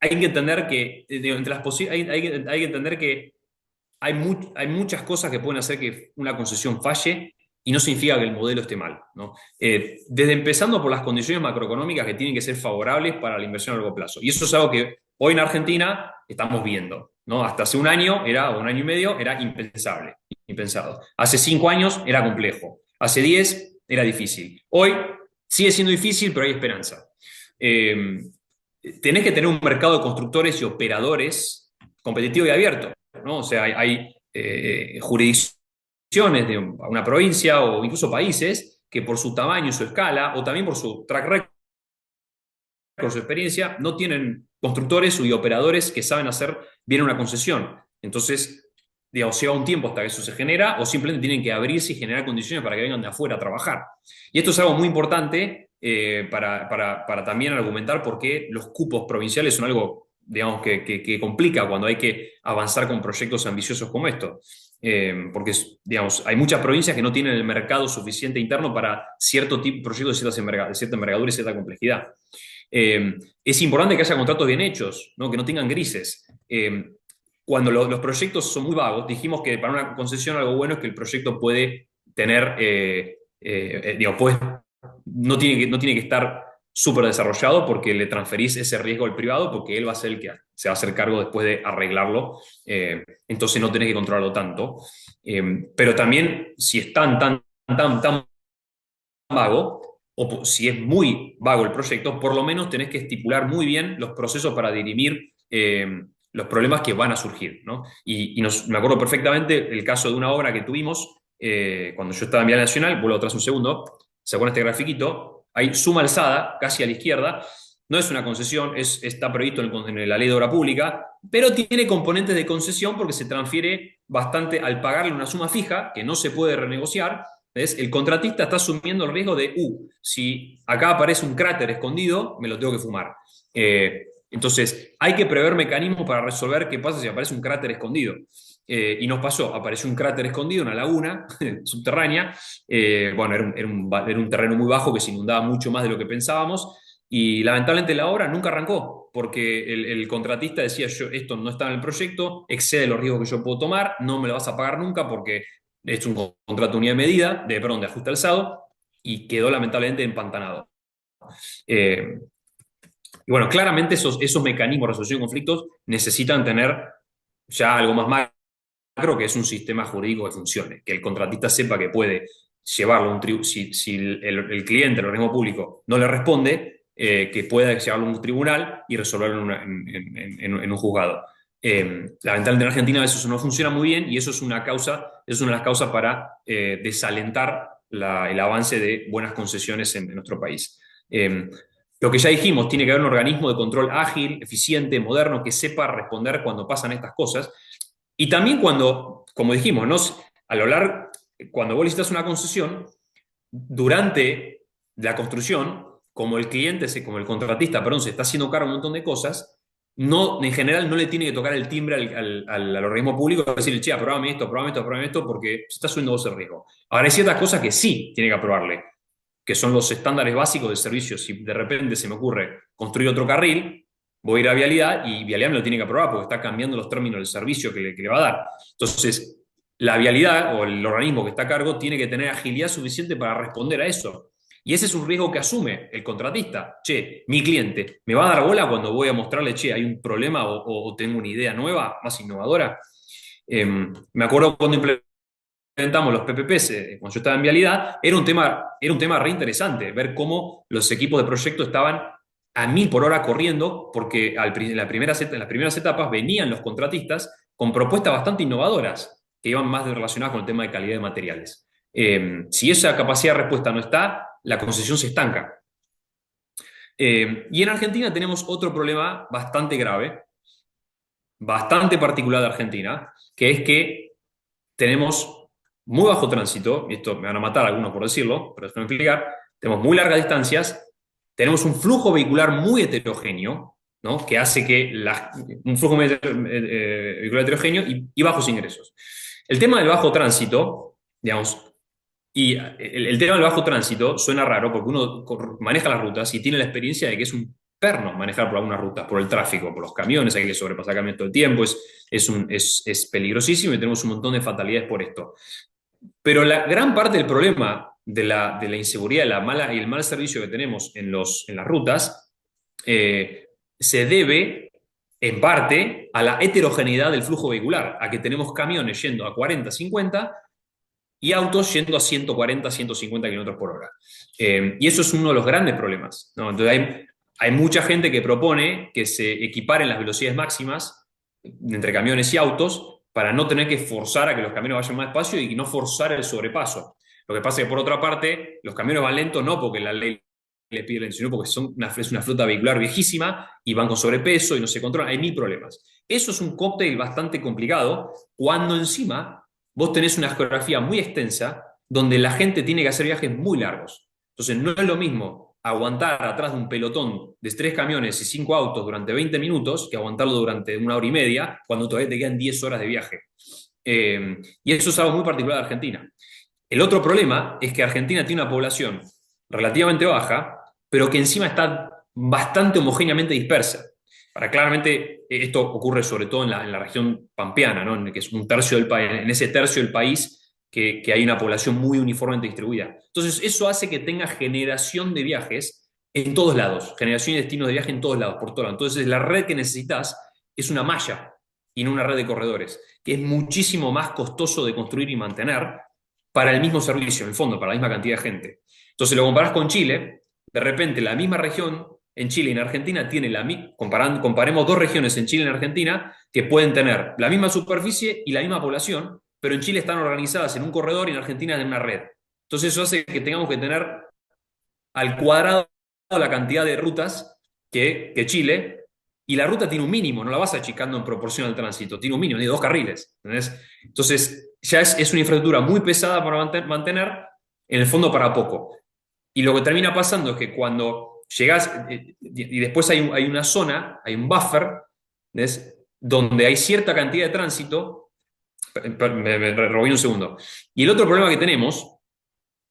hay que entender que, entre hay que entender que hay muchas cosas que pueden hacer que una concesión falle y no significa que el modelo esté mal, ¿no? Desde empezando por las condiciones macroeconómicas que tienen que ser favorables para la inversión a largo plazo. Y eso es algo que hoy en Argentina estamos viendo, ¿no? Hasta hace un año, o un año y medio, era impensable, impensado. Hace 5 años era complejo. Hace 10 era difícil. Hoy sigue siendo difícil, pero hay esperanza. Eh, Tenés que tener un mercado de constructores y operadores competitivo y abierto, ¿no? O sea, hay jurisdicciones de una provincia o incluso países que por su tamaño y su escala, o también por su track record, por su experiencia, no tienen constructores y operadores que saben hacer bien una concesión. Entonces, digamos, lleva un tiempo hasta que eso se genera, o simplemente tienen que abrirse y generar condiciones para que vengan de afuera a trabajar. Y esto es algo muy importante para también argumentar por qué los cupos provinciales son algo, digamos, que complica cuando hay que avanzar con proyectos ambiciosos como estos. Porque, digamos, hay muchas provincias que no tienen el mercado suficiente interno para cierto tipo de proyectos de cierta envergadura y cierta complejidad. Es importante que haya contratos bien hechos, ¿no? Que no tengan grises. Cuando los proyectos son muy vagos, dijimos que para una concesión algo bueno es que el proyecto puede tener, digamos, no tiene que estar súper desarrollado porque le transferís ese riesgo al privado porque él va a ser el que se va a hacer cargo después de arreglarlo, entonces no tenés que controlarlo tanto. Pero también si es tan vago, o si es muy vago el proyecto, por lo menos tenés que estipular muy bien los procesos para dirimir los problemas que van a surgir, ¿no? Me acuerdo perfectamente el caso de una obra que tuvimos cuando yo estaba en Vial Nacional, vuelvo atrás un segundo, se pone este grafiquito, hay suma alzada, casi a la izquierda, no es una concesión, está previsto en la ley de obra pública, pero tiene componentes de concesión porque se transfiere bastante al pagarle una suma fija que no se puede renegociar. ¿Ves? El contratista está asumiendo el riesgo de, si acá aparece un cráter escondido, me lo tengo que fumar. Entonces, hay que prever mecanismos para resolver qué pasa si aparece un cráter escondido. Y nos pasó, apareció un cráter escondido, una laguna subterránea. Bueno, era un terreno muy bajo que se inundaba mucho más de lo que pensábamos. Y lamentablemente la obra nunca arrancó, porque el contratista decía, esto no está en el proyecto, excede los riesgos que yo puedo tomar, no me lo vas a pagar nunca porque es un contrato unidad de medida, de ajuste alzado, y quedó lamentablemente empantanado. Y bueno, claramente esos mecanismos de resolución de conflictos necesitan tener ya algo más macro, que es un sistema jurídico que funcione, que el contratista sepa que puede llevarlo a un tribunal, si el cliente, el organismo público, no le responde, que pueda llevarlo a un tribunal y resolverlo en un juzgado. Lamentablemente en Argentina eso no funciona muy bien y eso es una de las causas para desalentar el avance de buenas concesiones en nuestro país. Lo que ya dijimos, tiene que haber un organismo de control ágil, eficiente, moderno, que sepa responder cuando pasan estas cosas. Y también cuando, como dijimos, ¿no? Cuando vos licitas una concesión, durante la construcción, como el cliente, como el contratista, perdón, se está haciendo cargo de un montón de cosas, no, en general no le tiene que tocar el timbre al organismo público y decirle, che, aprobame esto, porque se está subiendo vos el riesgo. Ahora, hay ciertas cosas que sí tiene que aprobarle, que son los estándares básicos de servicio. Si de repente se me ocurre construir otro carril, voy a ir a Vialidad y Vialidad me lo tiene que aprobar porque está cambiando los términos del servicio que le va a dar. Entonces, la Vialidad o el organismo que está a cargo tiene que tener agilidad suficiente para responder a eso. Y ese es un riesgo que asume el contratista. Che, mi cliente, ¿me va a dar bola cuando voy a mostrarle, che, hay un problema o tengo una idea nueva, más innovadora? Me acuerdo cuando implementamos los PPPs, cuando yo estaba en Vialidad, era un tema re interesante, ver cómo los equipos de proyecto estaban a 1000 por hora corriendo, porque en las primeras etapas venían los contratistas con propuestas bastante innovadoras, que iban más relacionadas con el tema de calidad de materiales. Si esa capacidad de respuesta no está, la concesión se estanca. Y en Argentina tenemos otro problema bastante grave, bastante particular de Argentina, que es que tenemos muy bajo tránsito, y esto me van a matar algunos por decirlo, pero déjame explicar, tenemos muy largas distancias, tenemos un flujo vehicular muy heterogéneo, ¿no? Que hace que un flujo vehicular heterogéneo y bajos ingresos. El tema del bajo tránsito, digamos, y el tema del bajo tránsito suena raro porque uno maneja las rutas y tiene la experiencia de que es un perno manejar por algunas rutas, por el tráfico, por los camiones, hay que sobrepasar camiones todo el tiempo, es peligrosísimo y tenemos un montón de fatalidades por esto. Pero la gran parte del problema de la inseguridad y el mal servicio que tenemos en las rutas se debe en parte a la heterogeneidad del flujo vehicular, a que tenemos camiones yendo a 40, 50 y autos yendo a 140, 150 kilómetros por hora. Y eso es uno de los grandes problemas, ¿no? Entonces hay mucha gente que propone que se equiparen las velocidades máximas entre camiones y autos para no tener que forzar a que los camiones vayan más despacio y no forzar el sobrepaso. Lo que pasa es que, por otra parte, los camiones van lentos no porque la ley les pide lento, sino porque es una flota vehicular viejísima y van con sobrepeso y no se controlan. Hay 1000 problemas. Eso es un cóctel bastante complicado cuando encima vos tenés una geografía muy extensa donde la gente tiene que hacer viajes muy largos. Entonces, no es lo mismo aguantar atrás de un pelotón de 3 camiones y 5 autos durante 20 minutos que aguantarlo durante 1 hora y media cuando todavía te quedan 10 horas de viaje. Y eso es algo muy particular de Argentina. El otro problema es que Argentina tiene una población relativamente baja, pero que encima está bastante homogéneamente dispersa. Para claramente, esto ocurre sobre todo en la región pampeana, ¿no? Que es un tercio del país, en ese tercio del país que hay una población muy uniformemente distribuida. Entonces, eso hace que tenga generación de viajes en todos lados, generación y destinos de viaje en todos lados, por todo lado. Entonces, la red que necesitas es una malla y no una red de corredores, que es muchísimo más costoso de construir y mantener para el mismo servicio, en el fondo, para la misma cantidad de gente. Entonces, lo comparás con Chile, de repente la misma región en Chile y en Argentina tiene comparemos dos regiones en Chile y en Argentina que pueden tener la misma superficie y la misma población, pero en Chile están organizadas en un corredor y en Argentina en una red. Entonces eso hace que tengamos que tener al cuadrado la cantidad de rutas que Chile, y la ruta tiene un mínimo, no la vas achicando en proporción al tránsito, tiene un mínimo, tiene 2 carriles. ¿Entendés? Entonces ya es una infraestructura muy pesada para mantener, en el fondo para poco. Y lo que termina pasando es que cuando llegas, y después hay una zona, hay un buffer, ¿ves? Donde hay cierta cantidad de tránsito, me robé un segundo. Y el otro problema que tenemos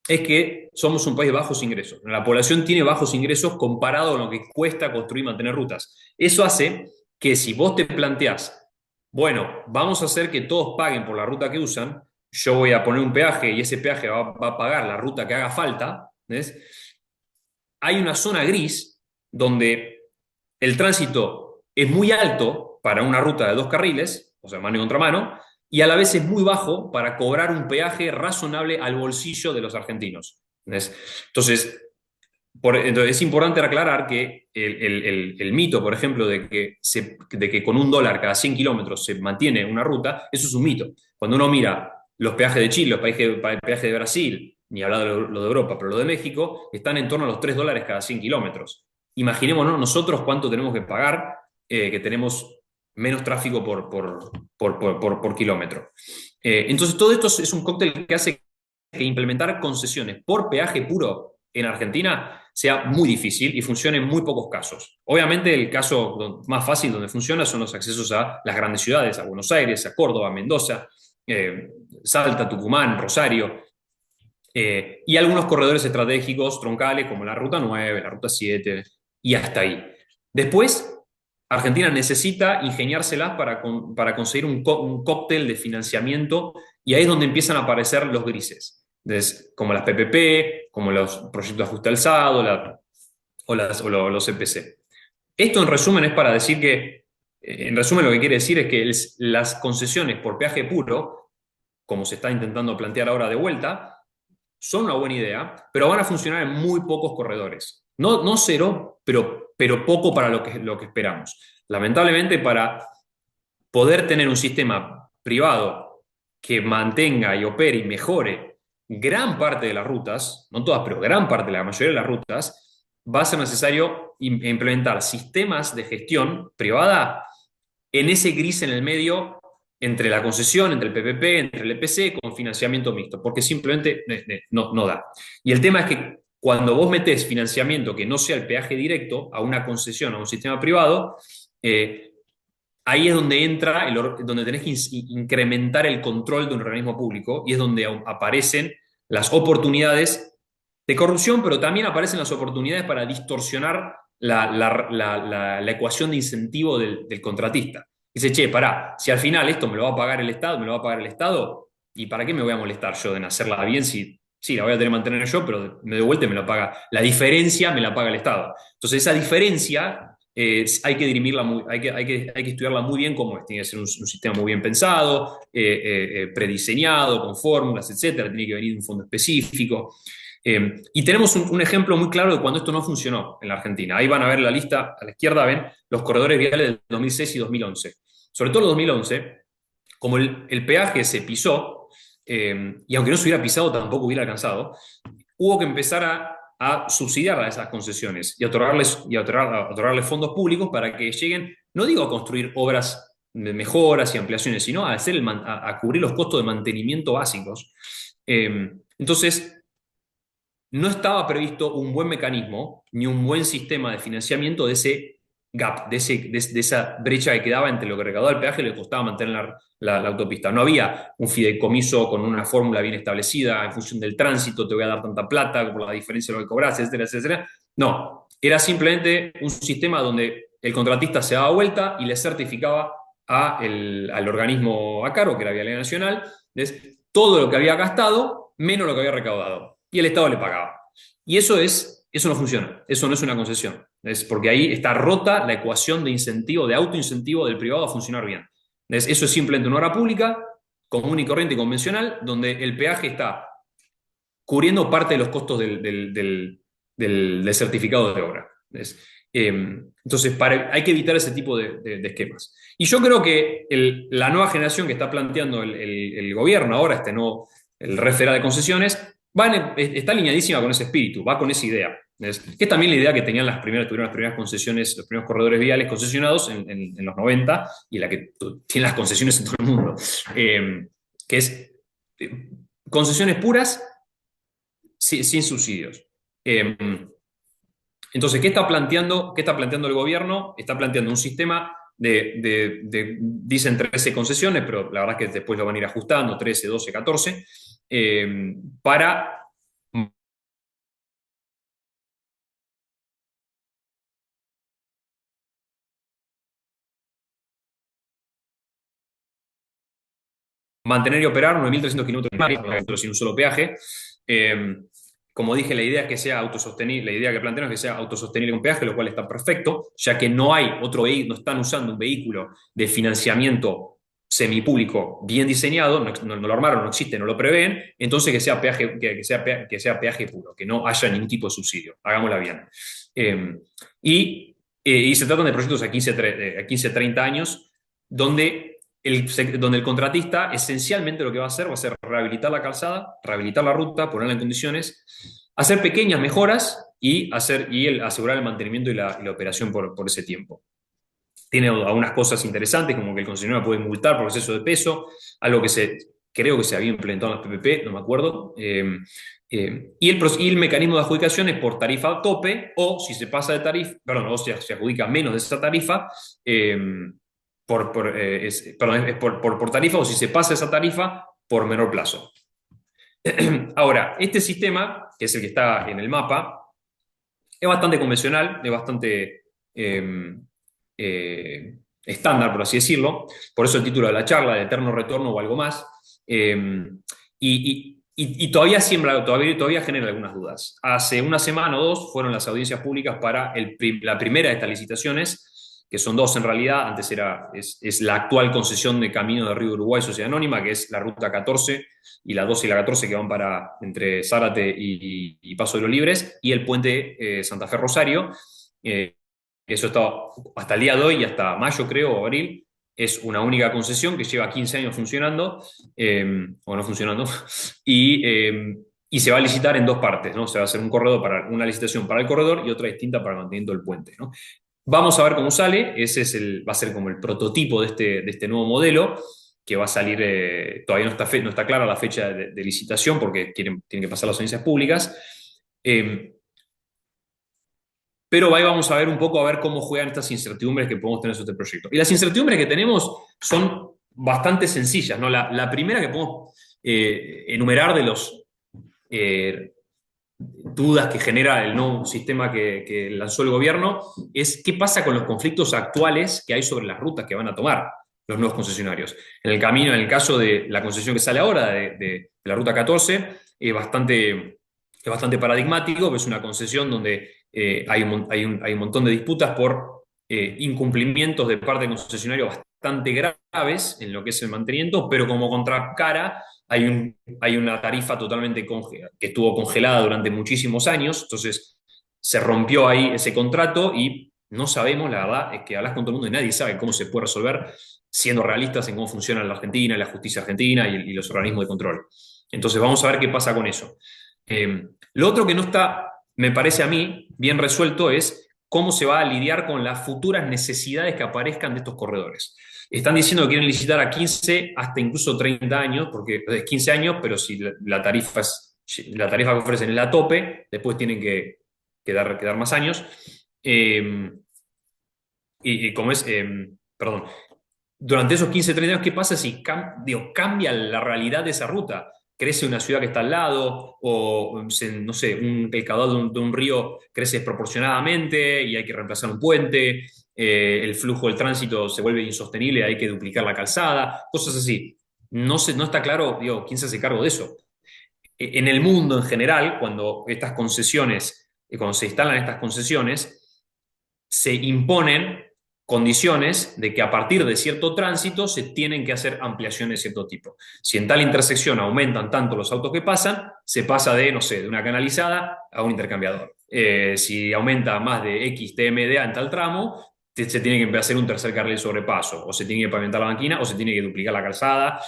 es que somos un país de bajos ingresos. La población tiene bajos ingresos comparado con lo que cuesta construir y mantener rutas. Eso hace que si vos te planteás, bueno, vamos a hacer que todos paguen por la ruta que usan, yo voy a poner un peaje y ese peaje va a pagar la ruta que haga falta, ¿ves? Hay una zona gris donde el tránsito es muy alto para una ruta de 2 carriles, o sea, mano y contramano, y a la vez es muy bajo para cobrar un peaje razonable al bolsillo de los argentinos. Entonces, entonces es importante aclarar que el mito, por ejemplo, de que con $1 cada 100 kilómetros se mantiene una ruta, eso es un mito. Cuando uno mira los peajes de Chile, los peajes de Brasil, ni hablar de lo de Europa, pero lo de México, están en torno a los $3 cada 100 kilómetros. Imaginémonos nosotros cuánto tenemos que pagar, que tenemos menos tráfico por kilómetro. Entonces, todo esto es un cóctel que hace que implementar concesiones por peaje puro en Argentina sea muy difícil y funcione en muy pocos casos. Obviamente el caso más fácil donde funciona son los accesos a las grandes ciudades, a Buenos Aires, a Córdoba, a Mendoza, Salta, Tucumán, Rosario, y algunos corredores estratégicos troncales como la Ruta 9, la Ruta 7 y hasta ahí. Después, Argentina necesita ingeniárselas para conseguir un cóctel de financiamiento y ahí es donde empiezan a aparecer los grises, como las PPP, como los proyectos de ajuste alzado los EPC. Esto en resumen es para decir que, en resumen lo que quiere decir es que las concesiones por peaje puro, como se está intentando plantear ahora de vuelta, son una buena idea, pero van a funcionar en muy pocos corredores. No cero, pero poco para lo que esperamos. Lamentablemente, para poder tener un sistema privado que mantenga y opere y mejore gran parte de las rutas, no todas, pero gran parte, la mayoría de las rutas, va a ser necesario implementar sistemas de gestión privada en ese gris en el medio entre la concesión, entre el PPP, entre el EPC, con financiamiento mixto, porque simplemente no da. Y el tema es que cuando vos metés financiamiento que no sea el peaje directo a una concesión, a un sistema privado, ahí es donde entra, donde tenés que incrementar el control de un organismo público y es donde aparecen las oportunidades de corrupción, pero también aparecen las oportunidades para distorsionar la ecuación de incentivo del contratista. Dice, che, pará, si al final esto me lo va a pagar el Estado, ¿y para qué me voy a molestar yo en hacerla bien si sí, la voy a tener que mantener yo, pero de vuelta me la paga. La diferencia me la paga el Estado. Entonces, esa diferencia hay que dirimirla hay que estudiarla muy bien cómo es. Tiene que ser un sistema muy bien pensado, prediseñado, con fórmulas, etcétera. Tiene que venir de un fondo específico. Y tenemos un ejemplo muy claro de cuando esto no funcionó en la Argentina. Ahí van a ver la lista, a la izquierda ven los corredores viales del 2006 y 2011. Sobre todo el 2011, como el peaje se pisó, y aunque no se hubiera pisado tampoco hubiera alcanzado, hubo que empezar a subsidiar a esas concesiones y otorgarles fondos públicos para que lleguen, no digo a construir obras de mejoras y ampliaciones, sino a cubrir los costos de mantenimiento básicos. Entonces, no estaba previsto un buen mecanismo ni un buen sistema de financiamiento de ese gap, de esa brecha que quedaba entre lo que recaudaba el peaje y lo que costaba mantener la autopista. No había un fideicomiso con una fórmula bien establecida en función del tránsito, te voy a dar tanta plata por la diferencia de lo que cobras, etcétera, etcétera. No, era simplemente un sistema donde el contratista se daba vuelta y le certificaba al organismo a cargo, que era Vialidad Nacional, todo lo que había gastado menos lo que había recaudado. Y el Estado le pagaba. Y eso no funciona, eso no es una concesión. Es porque ahí está rota la ecuación de incentivo, de autoincentivo del privado a funcionar bien. Eso es simplemente una obra pública, común y corriente y convencional, donde el peaje está cubriendo parte de los costos del certificado de obra. Entonces, hay que evitar ese tipo de esquemas. Y yo creo que la nueva generación que está planteando el gobierno ahora, el Red Federal de Concesiones, está alineadísima con ese espíritu, va con esa idea. Que es también la idea que tuvieron las primeras concesiones, los primeros corredores viales concesionados en los 90 y la que tiene las concesiones en todo el mundo. Que es concesiones puras sin subsidios. Entonces, ¿qué está planteando el gobierno? Está planteando un sistema dicen 13 concesiones, pero la verdad es que después lo van a ir ajustando, 13, 12, 14, para mantener y operar 9.300 kilómetros sin un solo peaje. Como dije, la idea es que sea autosostenible, la idea que plantean es que sea autosostenible con peaje, lo cual está perfecto, ya que no hay otro vehículo, no están usando un vehículo de financiamiento semipúblico bien diseñado, no lo armaron, no existe, no lo prevén, entonces que sea peaje puro, que no haya ningún tipo de subsidio, hagámosla bien. Y se tratan de proyectos a 15, 30 años, donde el contratista esencialmente lo que va a ser rehabilitar la calzada, rehabilitar la ruta, ponerla en condiciones, hacer pequeñas mejoras y asegurar el mantenimiento y la operación por ese tiempo. Tiene algunas cosas interesantes, como que el concesionario puede multar por exceso de peso, algo creo que se había implementado en las PPP, no me acuerdo. Y el mecanismo de adjudicación es por tarifa tope, o si se pasa de tarifa, perdón, o sea, se adjudica menos de esa tarifa, eh, perdón, es por tarifa, o si se pasa esa tarifa, por menor plazo. Ahora, este sistema, que es el que está en el mapa, es bastante convencional, es bastante estándar, por así decirlo. Por eso el título de la charla, de eterno retorno o algo más. Y todavía siembra, todavía genera algunas dudas. Hace una semana o dos fueron las audiencias públicas para la primera de estas licitaciones, que son dos en realidad. Antes es la actual concesión de Camino de Río Uruguay, Sociedad Anónima, que es la ruta 14 y la 12 y la 14 que van para entre Zárate y Paso de los Libres, y el puente Santa Fe Rosario. Eso está hasta el día de hoy y hasta mayo, creo, o abril. Es una única concesión que lleva 15 años funcionando, o no funcionando, y se va a licitar en dos partes, ¿no? Se va a hacer una licitación para el corredor y otra distinta para el mantenimiento del puente, ¿no? Vamos a ver cómo sale. Va a ser como el prototipo de este nuevo modelo, que va a salir, todavía no está clara la fecha de licitación porque tienen que pasar las audiencias públicas. Pero ahí vamos a ver un poco a ver cómo juegan estas incertidumbres que podemos tener sobre este proyecto. Y las incertidumbres que tenemos son bastante sencillas, ¿no? La primera que podemos enumerar de los dudas que genera el nuevo sistema que lanzó el gobierno es qué pasa con los conflictos actuales que hay sobre las rutas que van a tomar los nuevos concesionarios. En el caso de la concesión que sale ahora, de la ruta 14, es bastante paradigmático, que es una concesión donde hay un montón de disputas por incumplimientos de parte del concesionario bastante graves en lo que es el mantenimiento, pero como contracara hay una tarifa totalmente que estuvo congelada durante muchísimos años. Entonces se rompió ahí ese contrato y no sabemos, la verdad, es que hablas con todo el mundo y nadie sabe cómo se puede resolver, siendo realistas en cómo funciona la Argentina, la justicia argentina y los organismos de control. Entonces vamos a ver qué pasa con eso. Lo otro que no está, me parece a mí, bien resuelto es cómo se va a lidiar con las futuras necesidades que aparezcan de estos corredores. Están diciendo que quieren licitar a 15 hasta incluso 30 años, porque es 15 años, pero si la tarifa que ofrecen es la tope, después tienen que dar más años. Y como es, perdón, durante esos 15, 30 años, ¿qué pasa si cambia la realidad de esa ruta? Crece una ciudad que está al lado, o no sé, el caudal de un río crece desproporcionadamente y hay que reemplazar un puente, el flujo del tránsito se vuelve insostenible, hay que duplicar la calzada, cosas así. No está claro, quién se hace cargo de eso. En el mundo en general, cuando se instalan estas concesiones, se imponen condiciones de que a partir de cierto tránsito se tienen que hacer ampliaciones de cierto tipo. Si en tal intersección aumentan tanto los autos que pasan, se pasa de, no sé, de una canalizada a un intercambiador. Si aumenta más de X TMDA en tal tramo, se tiene que empezar a hacer un tercer carril sobrepaso, o se tiene que pavimentar la banquina, o se tiene que duplicar la calzada,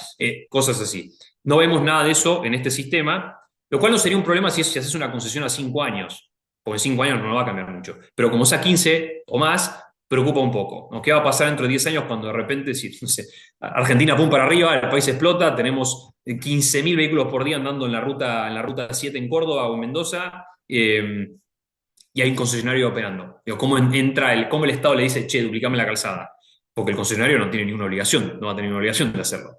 cosas así. No vemos nada de eso en este sistema, lo cual no sería un problema si haces una concesión a 5 años, porque en 5 años no va a cambiar mucho. Pero como es a 15 o más, preocupa un poco, ¿no? ¿Qué va a pasar dentro de 10 años cuando de repente, si, no sé, Argentina pum para arriba, el país explota, tenemos 15.000 vehículos por día andando en la ruta 7 en Córdoba o en Mendoza, y hay un concesionario operando? Digo, ¿cómo el Estado le dice, che, duplicame la calzada? Porque el concesionario no tiene ninguna obligación, no va a tener ninguna obligación de hacerlo.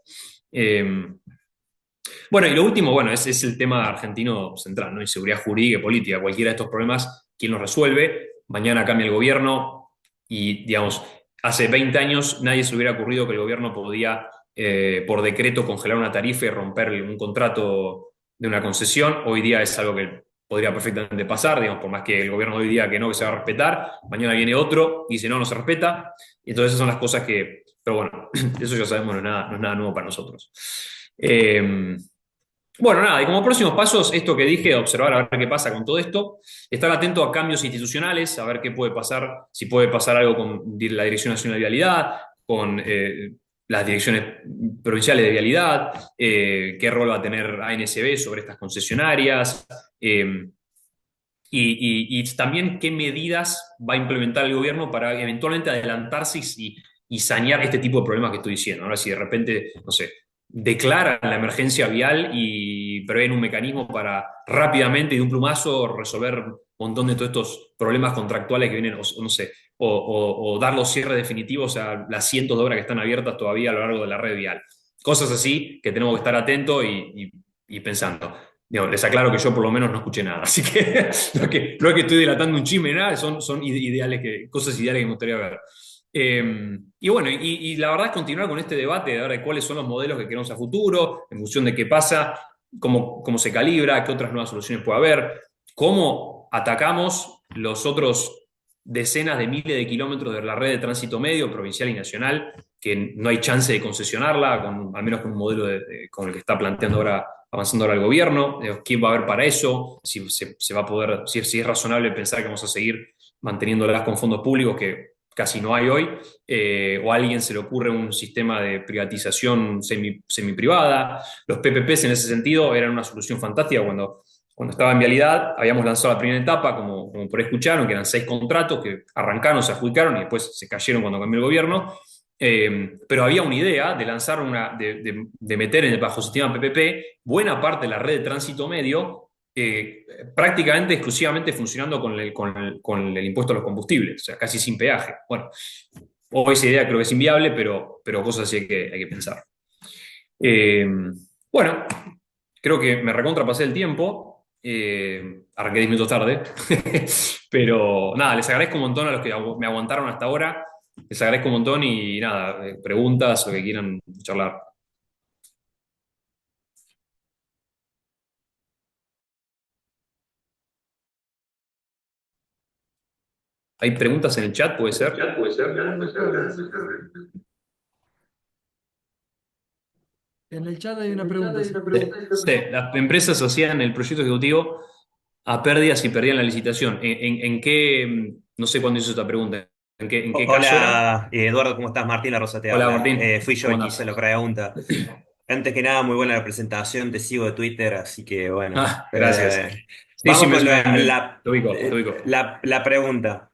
Bueno, y lo último, bueno, es el tema argentino central, ¿no? Inseguridad jurídica y política. Cualquiera de estos problemas, ¿quién los resuelve? Mañana cambia el gobierno y, digamos, hace 20 años nadie se le hubiera ocurrido que el gobierno podía, por decreto, congelar una tarifa y romper un contrato de una concesión. Hoy día es algo que podría perfectamente pasar, digamos, por más que el gobierno hoy diga que no, que se va a respetar, mañana viene otro y dice no, no se respeta. Y entonces esas son las cosas pero bueno, eso ya sabemos, no es nada nuevo para nosotros. Bueno, nada, y como próximos pasos, esto que dije, observar a ver qué pasa con todo esto, estar atento a cambios institucionales, a ver qué puede pasar, si puede pasar algo con la Dirección Nacional de Vialidad, con las direcciones provinciales de vialidad, qué rol va a tener ANSB sobre estas concesionarias, y también qué medidas va a implementar el gobierno para eventualmente adelantarse y sanear este tipo de problemas que estoy diciendo. Ahora, si de repente, no sé, declaran la emergencia vial y prevén un mecanismo para rápidamente y de un plumazo resolver un montón de todos estos problemas contractuales que vienen, o no sé, o dar los cierres definitivos a las cientos de obras que están abiertas todavía a lo largo de la red vial. Cosas así que tenemos que estar atentos y pensando. Digo, les aclaro que yo por lo menos no escuché nada, así que no es que estoy dilatando un chisme, nada, son ideales cosas ideales que me gustaría ver. Y bueno, y la verdad es continuar con este debate de, ver de cuáles son los modelos que queremos a futuro, en función de qué pasa, cómo se calibra, qué otras nuevas soluciones puede haber, cómo atacamos los otros decenas de miles de kilómetros de la red de tránsito medio, provincial y nacional, que no hay chance de concesionarla, al menos con un modelo con el que está planteando ahora, avanzando ahora el gobierno. ¿Quién va a haber para eso? Si se va a poder, si es razonable pensar que vamos a seguir manteniéndolas con fondos públicos, que casi no hay hoy, o a alguien se le ocurre un sistema de privatización semi-privada. Los PPPs en ese sentido eran una solución fantástica cuando estaba en vialidad. Habíamos lanzado la primera etapa, como por ahí escucharon, que eran 6 contratos que arrancaron, se adjudicaron y después se cayeron cuando cambió el gobierno. Pero había una idea de lanzar de meter en el bajo sistema PPP buena parte de la red de tránsito medio, prácticamente exclusivamente funcionando con el impuesto a los combustibles, o sea, casi sin peaje. Bueno, hoy esa idea creo que es inviable, pero cosas así hay que pensar. Eh, bueno, creo que me recontrapasé el tiempo, arranqué 10 minutos tarde, pero nada, les agradezco un montón a los que me aguantaron hasta ahora, les agradezco un montón y nada, preguntas o que quieran charlar. ¿Hay preguntas en el chat, puede ser? Buenas tardes. En el chat hay una pregunta, sí. Sí, las empresas hacían el proyecto ejecutivo a pérdidas y perdían la licitación. ¿En qué, no sé cuándo hizo esta pregunta, en qué caso era? Hola, Eduardo, ¿cómo estás? Martín La Rosa te Hola habla. Martín, Fui yo ¿cómo el que hice andás? la pregunta. Antes que nada, muy buena la presentación, te sigo de Twitter, así que bueno. Ah, gracias. Sí, sí, Vamos con te ubico, te ubico. la pregunta.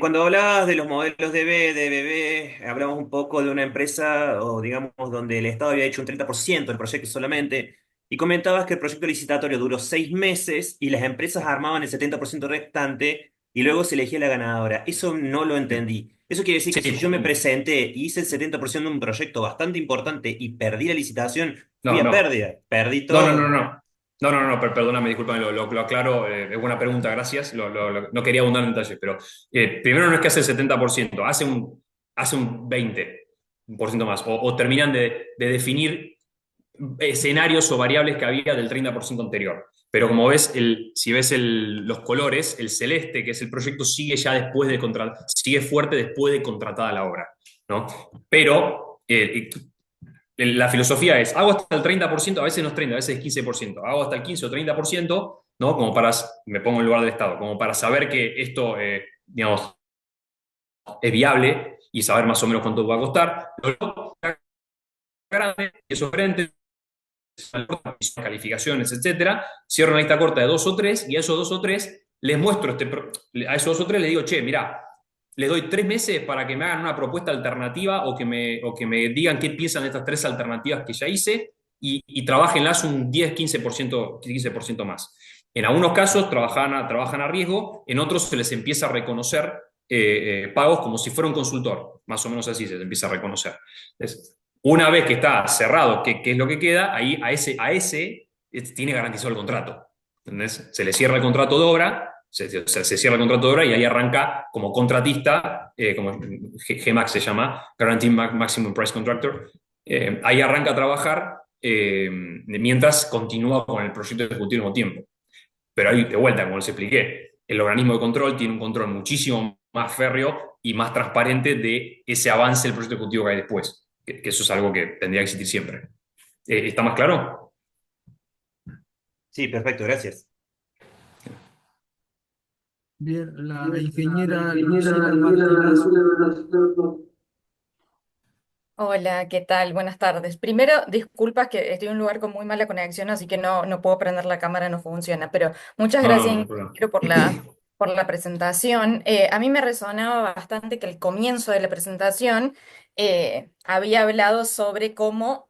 Cuando hablabas de los modelos de B, de BB, hablamos un poco de una empresa, o digamos, donde el Estado había hecho un 30% del proyecto solamente, y comentabas que el proyecto licitatorio duró 6 meses y las empresas armaban el 70% restante y luego se elegía la ganadora. Eso no lo entendí. Eso quiere decir que si yo Sí, me presenté y hice el 70% de un proyecto bastante importante y perdí la licitación, fui no, a no. pérdida, perdí No, no, no, todo. no. No, no, no, perdóname, discúlpame, lo aclaro. Es buena pregunta, gracias. No quería abundar en detalles, pero primero no es que hace el 70%, hace un 20% más. O terminan de definir escenarios o variables que había del 30% anterior. Pero como ves, si ves los colores, el celeste, que es el proyecto, sigue ya después sigue fuerte después de contratada la obra, ¿no? Pero la filosofía es, hago hasta el 30%, a veces no es 30, a veces es 15%, hago hasta el 15 o 30%, ¿no? Como para, me pongo en el lugar del Estado, como para saber que esto, digamos, es viable y saber más o menos cuánto va a costar. Lo grande, esos frentes, calificaciones, etcétera, cierro una lista corta de 2 o 3 y a esos 2 o 3 les muestro, a esos 2 o 3 les digo, che, mirá, les doy 3 meses para que me hagan una propuesta alternativa o que me digan qué piensan de estas 3 alternativas que ya hice y trabajenlas un 10-15% más. En algunos casos trabajan a riesgo, en otros se les empieza a reconocer pagos como si fuera un consultor, más o menos así se les empieza a reconocer. Entonces, una vez que está cerrado qué es lo que queda, ahí a ese tiene garantizado el contrato. ¿Entendés? Se le cierra el contrato de obra, se cierra el contrato de obra y ahí arranca como contratista, como GMAX se llama, Guaranteed Maximum Price Contractor. Ahí arranca a trabajar mientras continúa con el proyecto ejecutivo al mismo tiempo. Pero ahí, de vuelta, como les expliqué, el organismo de control tiene un control muchísimo más férreo y más transparente de ese avance del proyecto ejecutivo que hay después. Que eso es algo que tendría que existir siempre. ¿Está más claro? Sí, perfecto, gracias. Bien, la ingeniera Lucila Martínez. Hola, ¿qué tal? Buenas tardes. Primero, disculpas que estoy en un lugar con muy mala conexión, así que no puedo prender la cámara, no funciona, pero muchas No, no, gracias, no hay problema. ingeniero, por la presentación. A mí me resonaba bastante que el comienzo de la presentación había hablado sobre cómo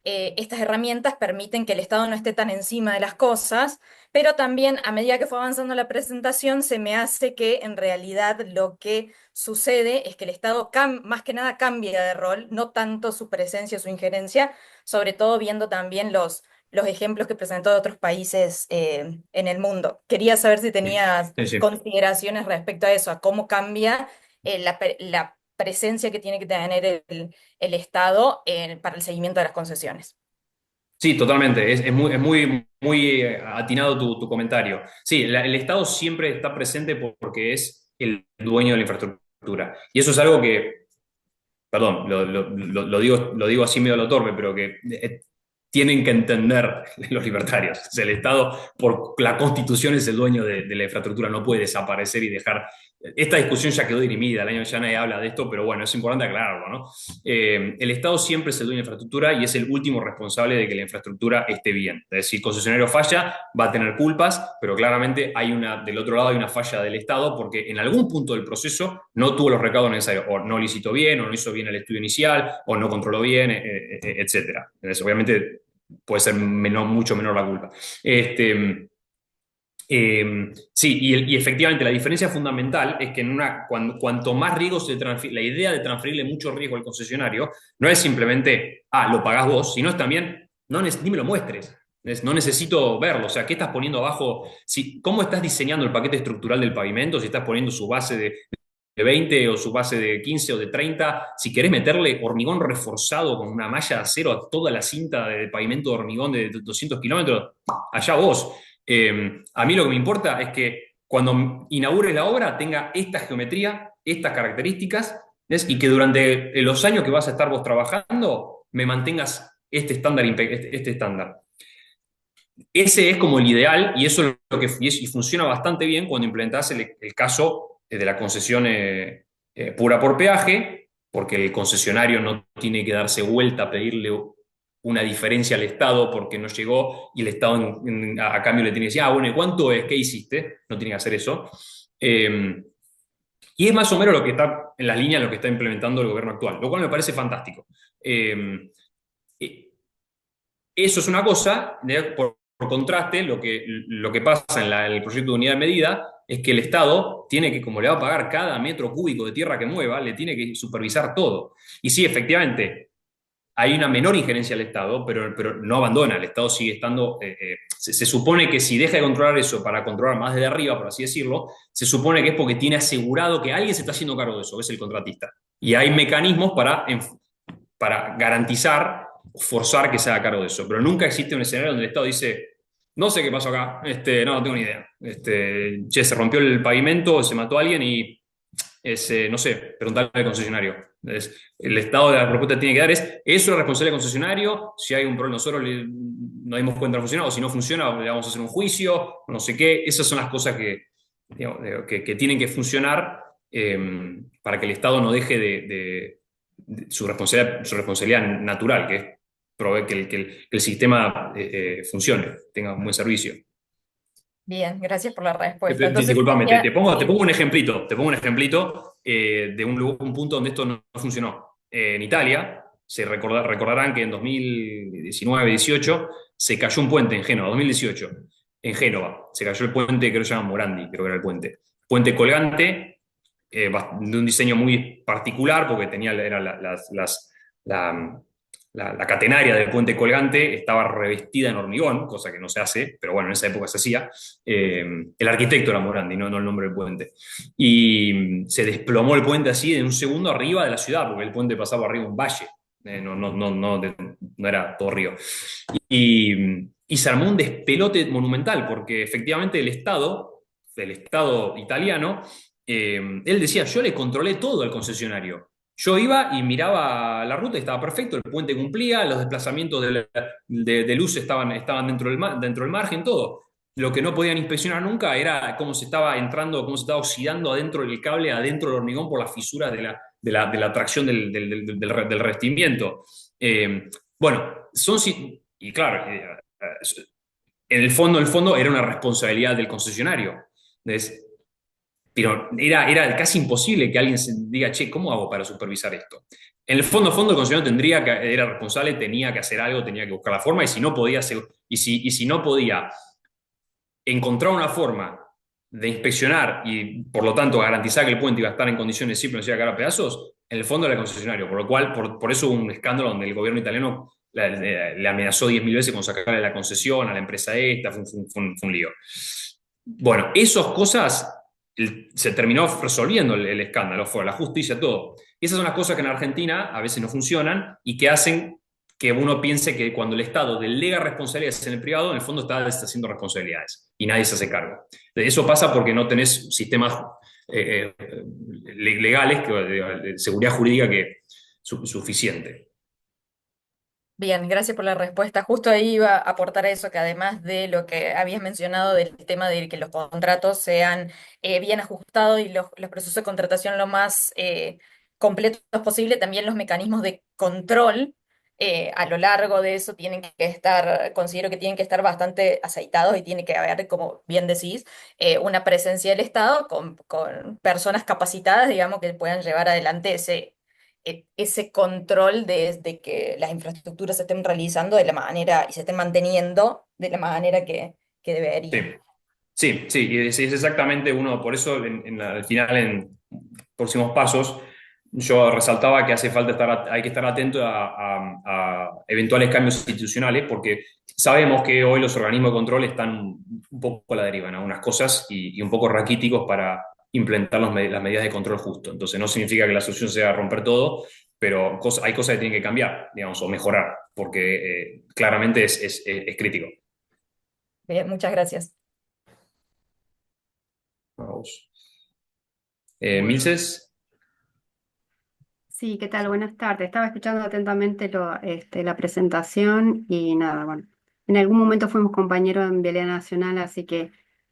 estas herramientas permiten que el Estado no esté tan encima de las cosas, pero también a medida que fue avanzando la presentación, se me hace que en realidad lo que sucede es que el Estado más que nada cambia de rol, no tanto su presencia o su injerencia, sobre todo viendo también los ejemplos que presentó de otros países en el mundo. Quería saber si tenías Sí, sí. consideraciones respecto a eso, a cómo cambia la presencia que tiene que tener el Estado para el seguimiento de las concesiones. Sí, totalmente. Muy atinado tu comentario. Sí, el Estado siempre está presente porque es el dueño de la infraestructura. Y eso es algo que, perdón, lo digo así medio a lo torpe, pero que tienen que entender los libertarios. O sea, el Estado, por la Constitución, es el dueño de la infraestructura, no puede desaparecer y dejar. Esta discusión ya quedó dirimida, el año ya nadie habla de esto, pero bueno, es importante aclararlo, ¿no? El Estado siempre es el dueño de la infraestructura y es el último responsable de que la infraestructura esté bien. Es decir, si el concesionario falla, va a tener culpas, pero claramente del otro lado hay una falla del Estado porque en algún punto del proceso no tuvo los recaudos necesarios, o no licitó bien, o no hizo bien el estudio inicial, o no controló bien, etcétera. Entonces, obviamente puede ser mucho menor la culpa. Sí, y efectivamente la diferencia fundamental es que cuanto más riesgo se transfiere, la idea de transferirle mucho riesgo al concesionario no es simplemente, lo pagás vos, sino es también, ni me lo muestres, no necesito verlo, o sea, ¿qué estás poniendo abajo? ¿Cómo estás diseñando el paquete estructural del pavimento? Si estás poniendo su base de 20 o su base de 15 o de 30, si querés meterle hormigón reforzado con una malla de acero a toda la cinta de pavimento de hormigón de 200 kilómetros, allá vos. A mí lo que me importa es que cuando inaugures la obra tenga esta geometría, estas características, ¿ves? Y que durante los años que vas a estar vos trabajando me mantengas este estándar. Este estándar. Ese es como el ideal y eso es lo que y funciona bastante bien cuando implementás el caso de la concesión pura por peaje, porque el concesionario no tiene que darse vuelta a pedirle una diferencia al Estado porque no llegó y el Estado a cambio le tiene que decir, bueno, ¿y cuánto es? ¿Qué hiciste? No tiene que hacer eso. Y es más o menos lo que está en la línea de lo que está implementando el gobierno actual, lo cual me parece fantástico. Eso es una cosa, por contraste, lo que pasa en el proyecto de unidad de medida es que el Estado tiene que, como le va a pagar cada metro cúbico de tierra que mueva, le tiene que supervisar todo. Y sí, efectivamente, hay una menor injerencia del Estado, pero no abandona. El Estado sigue estando. Se supone que si deja de controlar eso para controlar más desde arriba, por así decirlo, se supone que es porque tiene asegurado que alguien se está haciendo cargo de eso, que es el contratista. Y hay mecanismos para garantizar, forzar que se haga cargo de eso. Pero nunca existe un escenario donde el Estado dice, no sé qué pasó acá, no tengo ni idea. Se rompió el pavimento, se mató a alguien y no sé, preguntarle al concesionario. El Estado de la propuesta tiene que dar eso es la responsabilidad del concesionario, si hay un problema nosotros nos dimos cuenta de funcionar, o si no funciona le vamos a hacer un juicio, no sé qué, esas son las cosas digamos, que tienen que funcionar para que el Estado no deje de su responsabilidad natural, que es proveer que el sistema funcione, tenga un buen servicio. Bien, gracias por la respuesta. Entonces, Disculpame, te pongo un ejemplito, de un punto donde esto no funcionó. En Italia, recordarán que en 2019-18 se cayó un puente en Génova, 2018, en Génova, se cayó el puente, creo que se llama Morandi, creo que era el puente. Puente colgante, de un diseño muy particular, porque era la catenaria del puente colgante estaba revestida en hormigón, cosa que no se hace, pero bueno, en esa época se hacía. El arquitecto era Morandi, no el nombre del puente. Y se desplomó el puente así de un segundo arriba de la ciudad, porque el puente pasaba arriba de un valle, no era todo río. Y se armó un despelote monumental, porque efectivamente el Estado italiano, él decía, yo le controlé todo al concesionario. Yo iba y miraba la ruta y estaba perfecto, el puente cumplía, los desplazamientos de luz estaban dentro del margen, todo. Lo que no podían inspeccionar nunca era cómo se estaba entrando, cómo se estaba oxidando adentro del cable, adentro del hormigón por las fisuras de la tracción del revestimiento. Bueno, y claro, en el fondo era una responsabilidad del concesionario. Entonces, pero era casi imposible que alguien se diga, che, ¿cómo hago para supervisar esto? En el fondo, el concesionario era responsable, tenía que hacer algo, tenía que buscar la forma, y si no podía y si no podía encontrar una forma de inspeccionar y, por lo tanto, garantizar que el puente iba a estar en condiciones simples, no se iba a caer a pedazos, en el fondo era el concesionario, por lo cual, por eso hubo un escándalo donde el gobierno italiano le amenazó 10.000 veces con sacarle la concesión a la empresa esta, fue un lío. Bueno, esas cosas se terminó resolviendo el escándalo, fue la justicia, todo. Y esas son las cosas que en Argentina a veces no funcionan y que hacen que uno piense que cuando el Estado delega responsabilidades en el privado, en el fondo está deshaciendo responsabilidades y nadie se hace cargo. Eso pasa porque no tenés sistemas legales, de seguridad jurídica suficiente. Bien, gracias por la respuesta. Justo ahí iba a aportar eso, que además de lo que habías mencionado del tema de que los contratos sean bien ajustados y los procesos de contratación lo más completos posible, también los mecanismos de control a lo largo de eso tienen que estar, considero que tienen que estar bastante aceitados y tiene que haber, como bien decís, una presencia del Estado con personas capacitadas, digamos, que puedan llevar adelante ese control de que las infraestructuras se estén realizando de la manera y se estén manteniendo de la manera que Sí, deberían. sí, y es exactamente uno, por eso al final, en próximos pasos, yo resaltaba que hace falta hay que estar atento a eventuales cambios institucionales, porque sabemos que hoy los organismos de control están un poco a la deriva en algunas cosas y un poco raquíticos para implementar las medidas de control justo. Entonces no significa que la solución sea romper todo, pero hay cosas que tienen que cambiar, digamos, o mejorar, porque claramente es crítico. Bien, muchas gracias. Vamos. Bueno, Milces. Sí, ¿qué tal? Buenas tardes. Estaba escuchando atentamente la presentación y nada, bueno. En algún momento fuimos compañeros en Vialidad Nacional, así que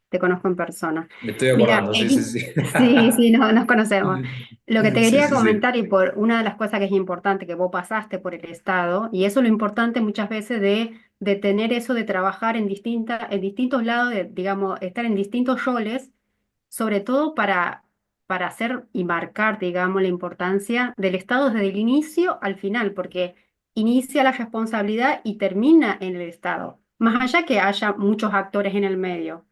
te conozco en persona. Me estoy Mira, acordando, sí, sí, sí. sí, sí, no, nos conocemos. Lo que te Sí, quería sí, sí. comentar y por una de las cosas que es importante, que vos pasaste por el Estado, y eso es lo importante muchas veces de tener eso de trabajar en distintos lados, digamos, estar en distintos roles sobre todo para hacer y marcar, digamos, la importancia del Estado desde el inicio al final, porque inicia la responsabilidad y termina en el Estado, más allá que haya muchos actores en el medio.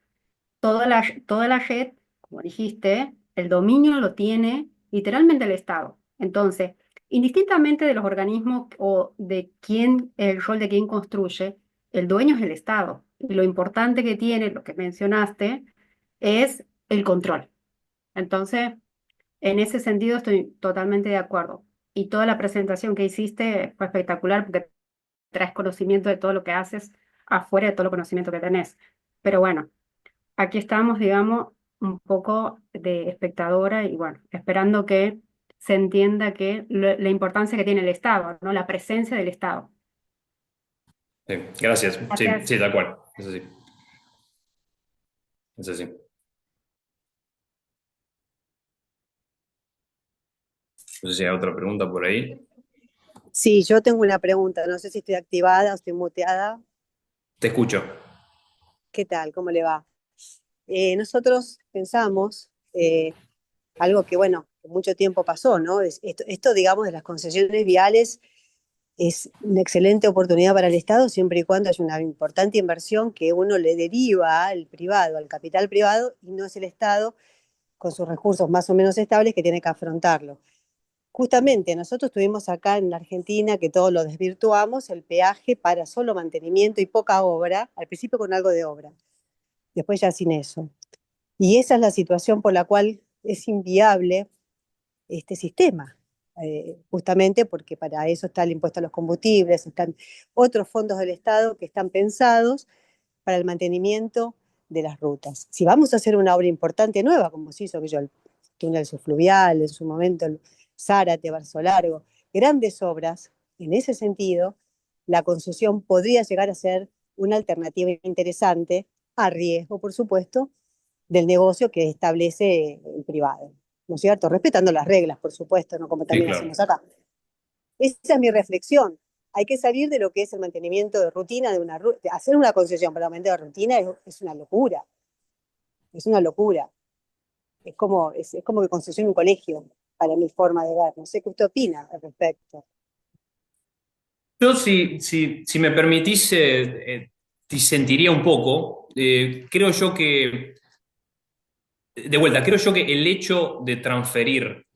Toda la red, como dijiste, el dominio lo tiene literalmente el Estado. Entonces, indistintamente de los organismos o de quién, el rol de quién construye, el dueño es el Estado. Y lo importante que tiene, lo que mencionaste, es el control. Entonces, en ese sentido estoy totalmente de acuerdo. Y toda la presentación que hiciste fue espectacular porque traes conocimiento de todo lo que haces afuera de todo el conocimiento que tenés. Pero bueno, aquí estamos, digamos, un poco de espectadora y bueno, esperando que se entienda que la importancia que tiene el Estado, ¿no? La presencia del Estado. Sí, gracias. Sí, Gracias. sí, tal cual. Eso sí. Eso sí. No sé si hay otra pregunta por ahí. Sí, yo tengo una pregunta, no sé si estoy activada o estoy muteada. Te escucho. ¿Qué tal? ¿Cómo le va? Nosotros pensamos algo que, bueno, mucho tiempo pasó, ¿no? Esto, digamos, de las concesiones viales es una excelente oportunidad para el Estado siempre y cuando haya una importante inversión que uno le deriva al privado, al capital privado, y no es el Estado con sus recursos más o menos estables que tiene que afrontarlo. Justamente nosotros tuvimos acá en la Argentina, que todo lo desvirtuamos, el peaje para solo mantenimiento y poca obra, al principio con algo de obra, después ya sin eso. Y esa es la situación por la cual es inviable este sistema, justamente porque para eso está el impuesto a los combustibles, están otros fondos del Estado que están pensados para el mantenimiento de las rutas. Si vamos a hacer una obra importante nueva, como se hizo el túnel subfluvial, en su momento el Zárate, Barzo Largo, grandes obras, en ese sentido, la concesión podría llegar a ser una alternativa interesante, a riesgo, por supuesto, del negocio que establece el privado, ¿no es cierto? Respetando las reglas, por supuesto, no como Sí, también claro. hacemos acá. Esa es mi reflexión. Hay que salir de lo que es el mantenimiento de rutina de una ruta. Hacer una concesión para el mantenimiento de rutina es una locura. Es una locura. Es como que concesione un colegio para mi forma de ver. No sé qué usted opina al respecto. Yo, si me permitís, disentiría un poco. Creo yo que, de vuelta, creo yo que el hecho de transferir,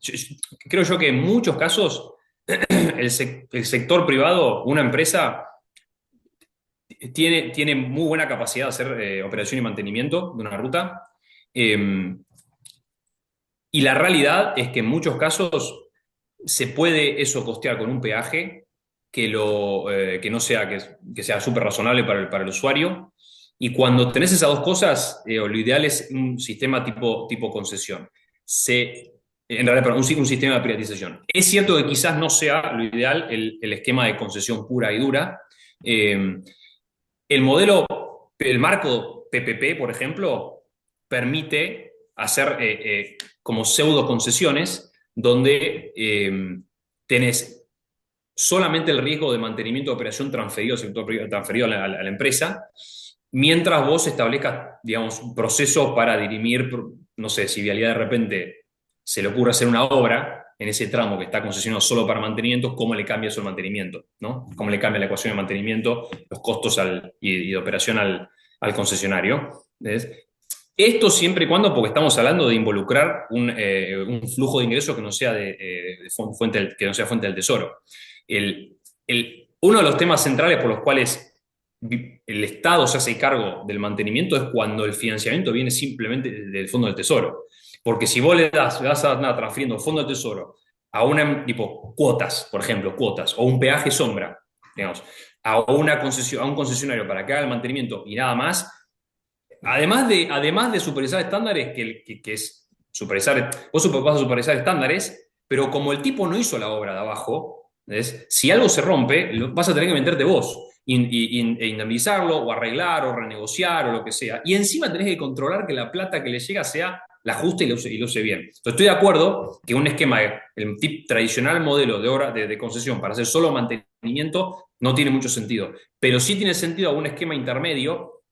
creo yo que en muchos casos el sector privado, una empresa, tiene muy buena capacidad de hacer operación y mantenimiento de una ruta. Eh, y la realidad es que en muchos casos se puede eso costear con un peaje que no sea, que sea súper razonable para el usuario. Y cuando tenés esas dos cosas, lo ideal es un sistema tipo concesión. En realidad, perdón, un sistema de privatización. Es cierto que quizás no sea lo ideal el esquema de concesión pura y dura. Eh, el marco PPP, por ejemplo, permite hacer como pseudo concesiones donde tenés solamente el riesgo de mantenimiento de operación transferido al sector privado, transferido a la empresa, mientras vos establezcas, digamos, procesos para dirimir, no sé, si Vialidad de repente se le ocurre hacer una obra en ese tramo que está concesionado solo para mantenimiento, cómo le cambia eso el mantenimiento, ¿no? Cómo le cambia la ecuación de mantenimiento, los costos y de operación al concesionario. ¿Ves? Esto siempre y cuando, porque estamos hablando de involucrar un flujo de ingresos que no sea que no sea fuente del tesoro. Uno de los temas centrales por los cuales el Estado se hace cargo del mantenimiento es cuando el financiamiento viene simplemente del Fondo del Tesoro. Porque si vos le vas a andar transfiriendo el Fondo del Tesoro a una, tipo, cuotas, por ejemplo, cuotas, o un peaje sombra, digamos, a un concesionario para que haga el mantenimiento y nada más, además de supervisar estándares, que es supervisar, vos vas a supervisar estándares, pero como el tipo no hizo la obra de abajo, ¿ves? Si algo se rompe, vas a tener que meterte vos e indemnizarlo, o arreglar, o renegociar, o lo que sea. Y encima tenés que controlar que la plata que le llega sea la justa y lo use bien. Entonces, estoy de acuerdo que un esquema, el tradicional modelo de obra de concesión para hacer solo mantenimiento no tiene mucho sentido. Pero sí tiene sentido algún esquema intermedio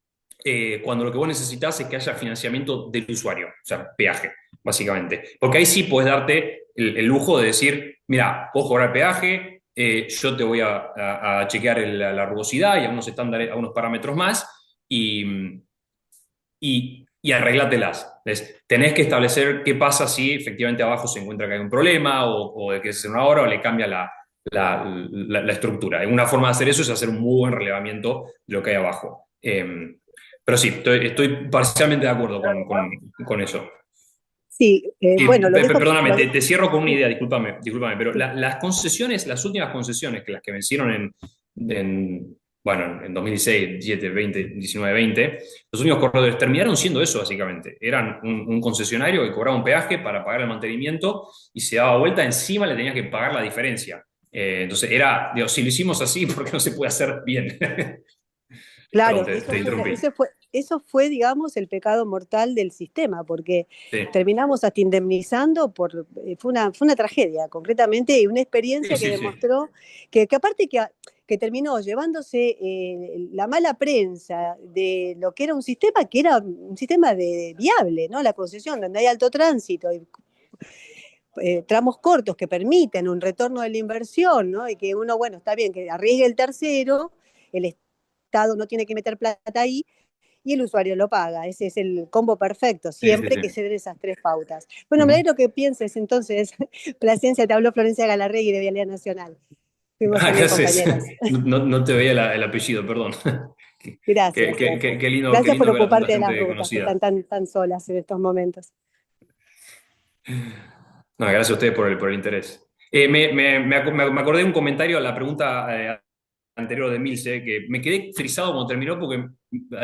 cuando lo que vos necesitas es que haya financiamiento del usuario, o sea, peaje, básicamente. Porque ahí sí puedes darte el lujo de decir, mira, vos cobrar peaje, yo te voy a chequear la rugosidad y algunos estándares, algunos parámetros más, y arreglatelas. Tenés que establecer qué pasa si efectivamente abajo se encuentra que hay un problema o de que es una hora o le cambia la estructura. Una forma de hacer eso es hacer un muy buen relevamiento de lo que hay abajo. Pero sí, estoy parcialmente de acuerdo con eso. Sí, bueno, Perdóname, te cierro con una idea, discúlpame, pero las concesiones, las últimas concesiones, que las que vencieron bueno, en 2016, 17, 20, 19, 20, los únicos corredores terminaron siendo eso, básicamente. Eran un concesionario que cobraba un peaje para pagar el mantenimiento y se daba vuelta, encima le tenías que pagar la diferencia. Entonces digo, si lo hicimos así, ¿por qué no se puede hacer bien? Claro, Perdón, te interrumpí. eso fue, digamos, el pecado mortal del sistema, porque Sí. terminamos hasta indemnizando fue una tragedia, concretamente, y una experiencia Sí, que sí, sí. demostró que aparte que terminó llevándose la mala prensa de lo que era un sistema viable, ¿no? La concesión, donde hay alto tránsito y tramos cortos que permiten un retorno de la inversión, ¿no? Y que uno, bueno, está bien, que arriesgue el tercero, el Estado no tiene que meter plata ahí, y el usuario lo paga. Ese es el combo perfecto, siempre Sí. que se den esas tres pautas. Bueno, me alegro que pienses entonces, Plasencia, te habló Florencia Galarregui de Vialidad Nacional. Fuimos ¿Qué también haces? compañeras. No te veía el apellido, perdón. Gracias. Qué lindo, Gracias por ver a tanta ocuparte de las gente rutas, que conocida. están tan solas en estos momentos. No, gracias a ustedes por el interés. Me acordé de un comentario a la pregunta anterior de Milce, que me quedé frisado cuando terminó porque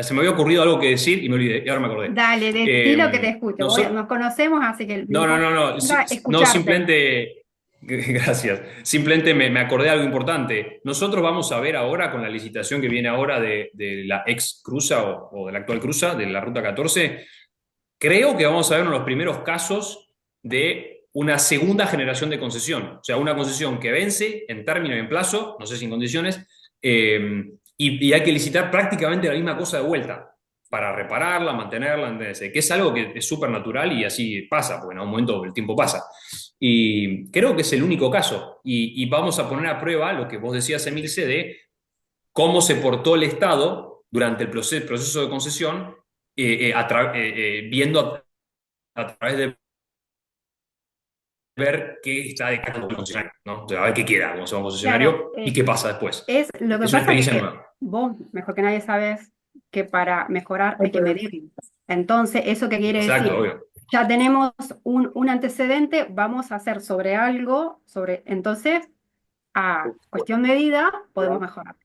se me había ocurrido algo que decir y me olvidé, y ahora me acordé. Dale, di lo que te escucho. Nosotros, Nos conocemos, así que me no, encanta no, escucharte. simplemente, gracias, simplemente me acordé de algo importante. Nosotros vamos a ver ahora con la licitación que viene ahora de la ex Cruza o de la actual Cruza, de la Ruta 14, creo que vamos a ver uno de los primeros casos de una segunda generación de concesión. O sea, una concesión que vence en término y en plazo, no sé si en condiciones, y hay que licitar prácticamente la misma cosa de vuelta para repararla, mantenerla, ¿entendés? Que es algo que es súper natural y así pasa, porque en algún momento el tiempo pasa. y creo que es el único caso. Y vamos a poner a prueba lo que vos decías, Emilce, de cómo se portó el Estado durante el proceso de concesión, viendo a través de ver qué está de cada concesionario, ¿no? O sea, a ver qué queda como segundo Claro, concesionario y qué pasa después. es lo que Es una pasa experiencia que nueva. vos, mejor que nadie, sabes que para mejorar hay que medir. Entonces, ¿eso qué quiere Exacto, decir? obvio. Ya tenemos un antecedente, vamos a hacer sobre algo, entonces, a cuestión medida, podemos mejorar.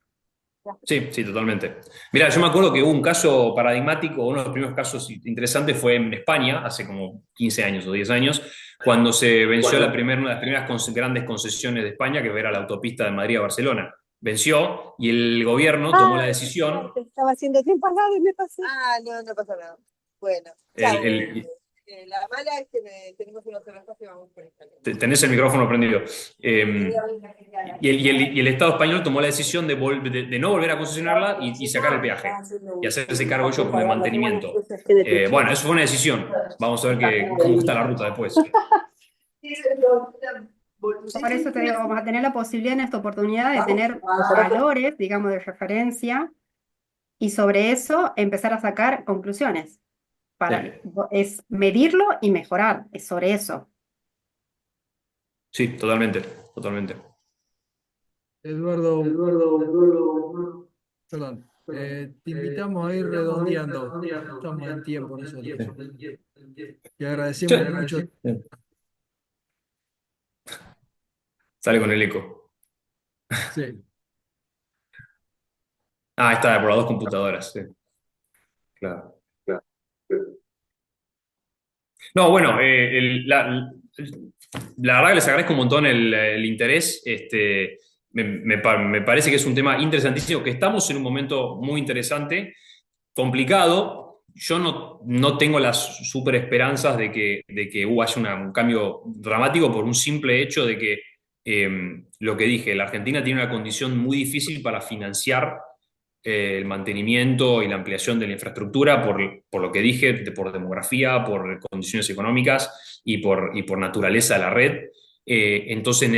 Sí, sí, totalmente. Mira, yo me acuerdo que hubo un caso paradigmático, uno de los primeros casos interesantes fue en España, hace como 15 años o 10 años, cuando se venció una de las primeras grandes concesiones de España, que era la autopista de Madrid a Barcelona. Venció y el gobierno tomó la decisión. Estaba haciendo tiempo al lado y me pasé. Ah, no, no pasa nada. Bueno, chao. La mala es que tenemos unos cerrados que vamos por esta. Tenés el micrófono prendido. Y el Estado español tomó la decisión de no volver a concesionarla y sacar el peaje y hacerse cargo ellos de mantenimiento. Bueno, eso fue una decisión. Vamos a ver cómo está la ruta después. Por eso te digo, vamos a tener la posibilidad en esta oportunidad de tener valores, digamos, de referencia y sobre eso empezar a sacar conclusiones. Es medirlo y mejorar, es sobre eso. Sí, totalmente, totalmente. Eduardo, perdón, te invitamos a ir redondeando. Estamos en tiempo nosotros. Y agradecemos mucho. Sale con el eco. Sí. Ah, está, por las dos computadoras. Sí. Claro. No, bueno, la verdad que les agradezco un montón el interés. Me parece que es un tema interesantísimo, que estamos en un momento muy interesante, complicado. Yo no tengo las super esperanzas de que haya un cambio dramático por un simple hecho de que, lo que dije, la Argentina tiene una condición muy difícil para financiar el mantenimiento y la ampliación de la infraestructura por lo que dije, por demografía, por condiciones económicas y por naturaleza de la red. Entonces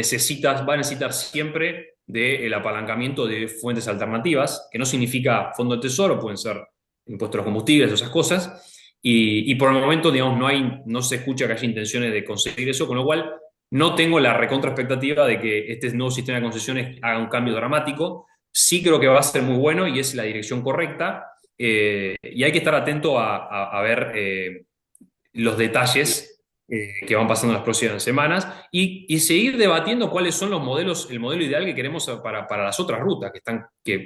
va a necesitar siempre del apalancamiento de fuentes alternativas, que no significa fondo de tesoro, pueden ser impuestos a los combustibles, esas cosas. Y por el momento, digamos, no se escucha que haya intenciones de conseguir eso, con lo cual no tengo la recontra expectativa de que este nuevo sistema de concesiones haga un cambio dramático. Sí creo que va a ser muy bueno y es la dirección correcta, y hay que estar atento a ver los detalles que van pasando en las próximas semanas y seguir debatiendo cuáles son el modelo ideal que queremos para las otras rutas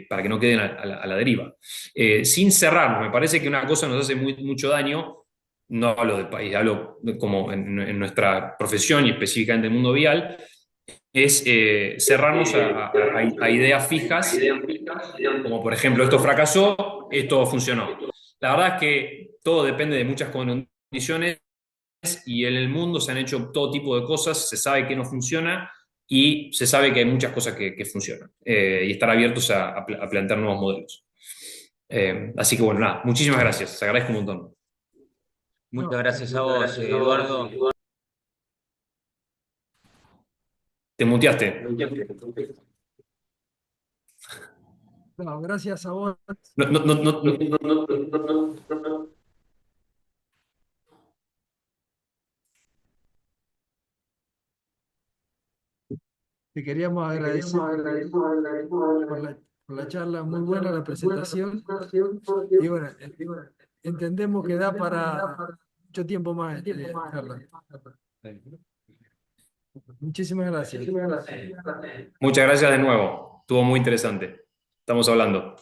para que no queden a la deriva. Sin cerrarnos, me parece que una cosa nos hace mucho daño. No hablo del país, hablo como en nuestra profesión y específicamente en el mundo vial, es cerrarnos a ideas fijas, como por ejemplo, esto fracasó, esto funcionó. La verdad es que todo depende de muchas condiciones y en el mundo se han hecho todo tipo de cosas, se sabe que no funciona y se sabe que hay muchas cosas que funcionan, y estar abiertos a plantear nuevos modelos. Así que bueno, nada, muchísimas gracias, se agradezco un montón. Muchas gracias a vos, Eduardo. Te muteaste. No, gracias a vos. No, no, no, no. Te queríamos agradecer por la charla, muy buena la presentación. Y bueno, entendemos que da para mucho tiempo más charla. Muchísimas gracias. Muchas gracias de nuevo, estuvo muy interesante. Estamos hablando.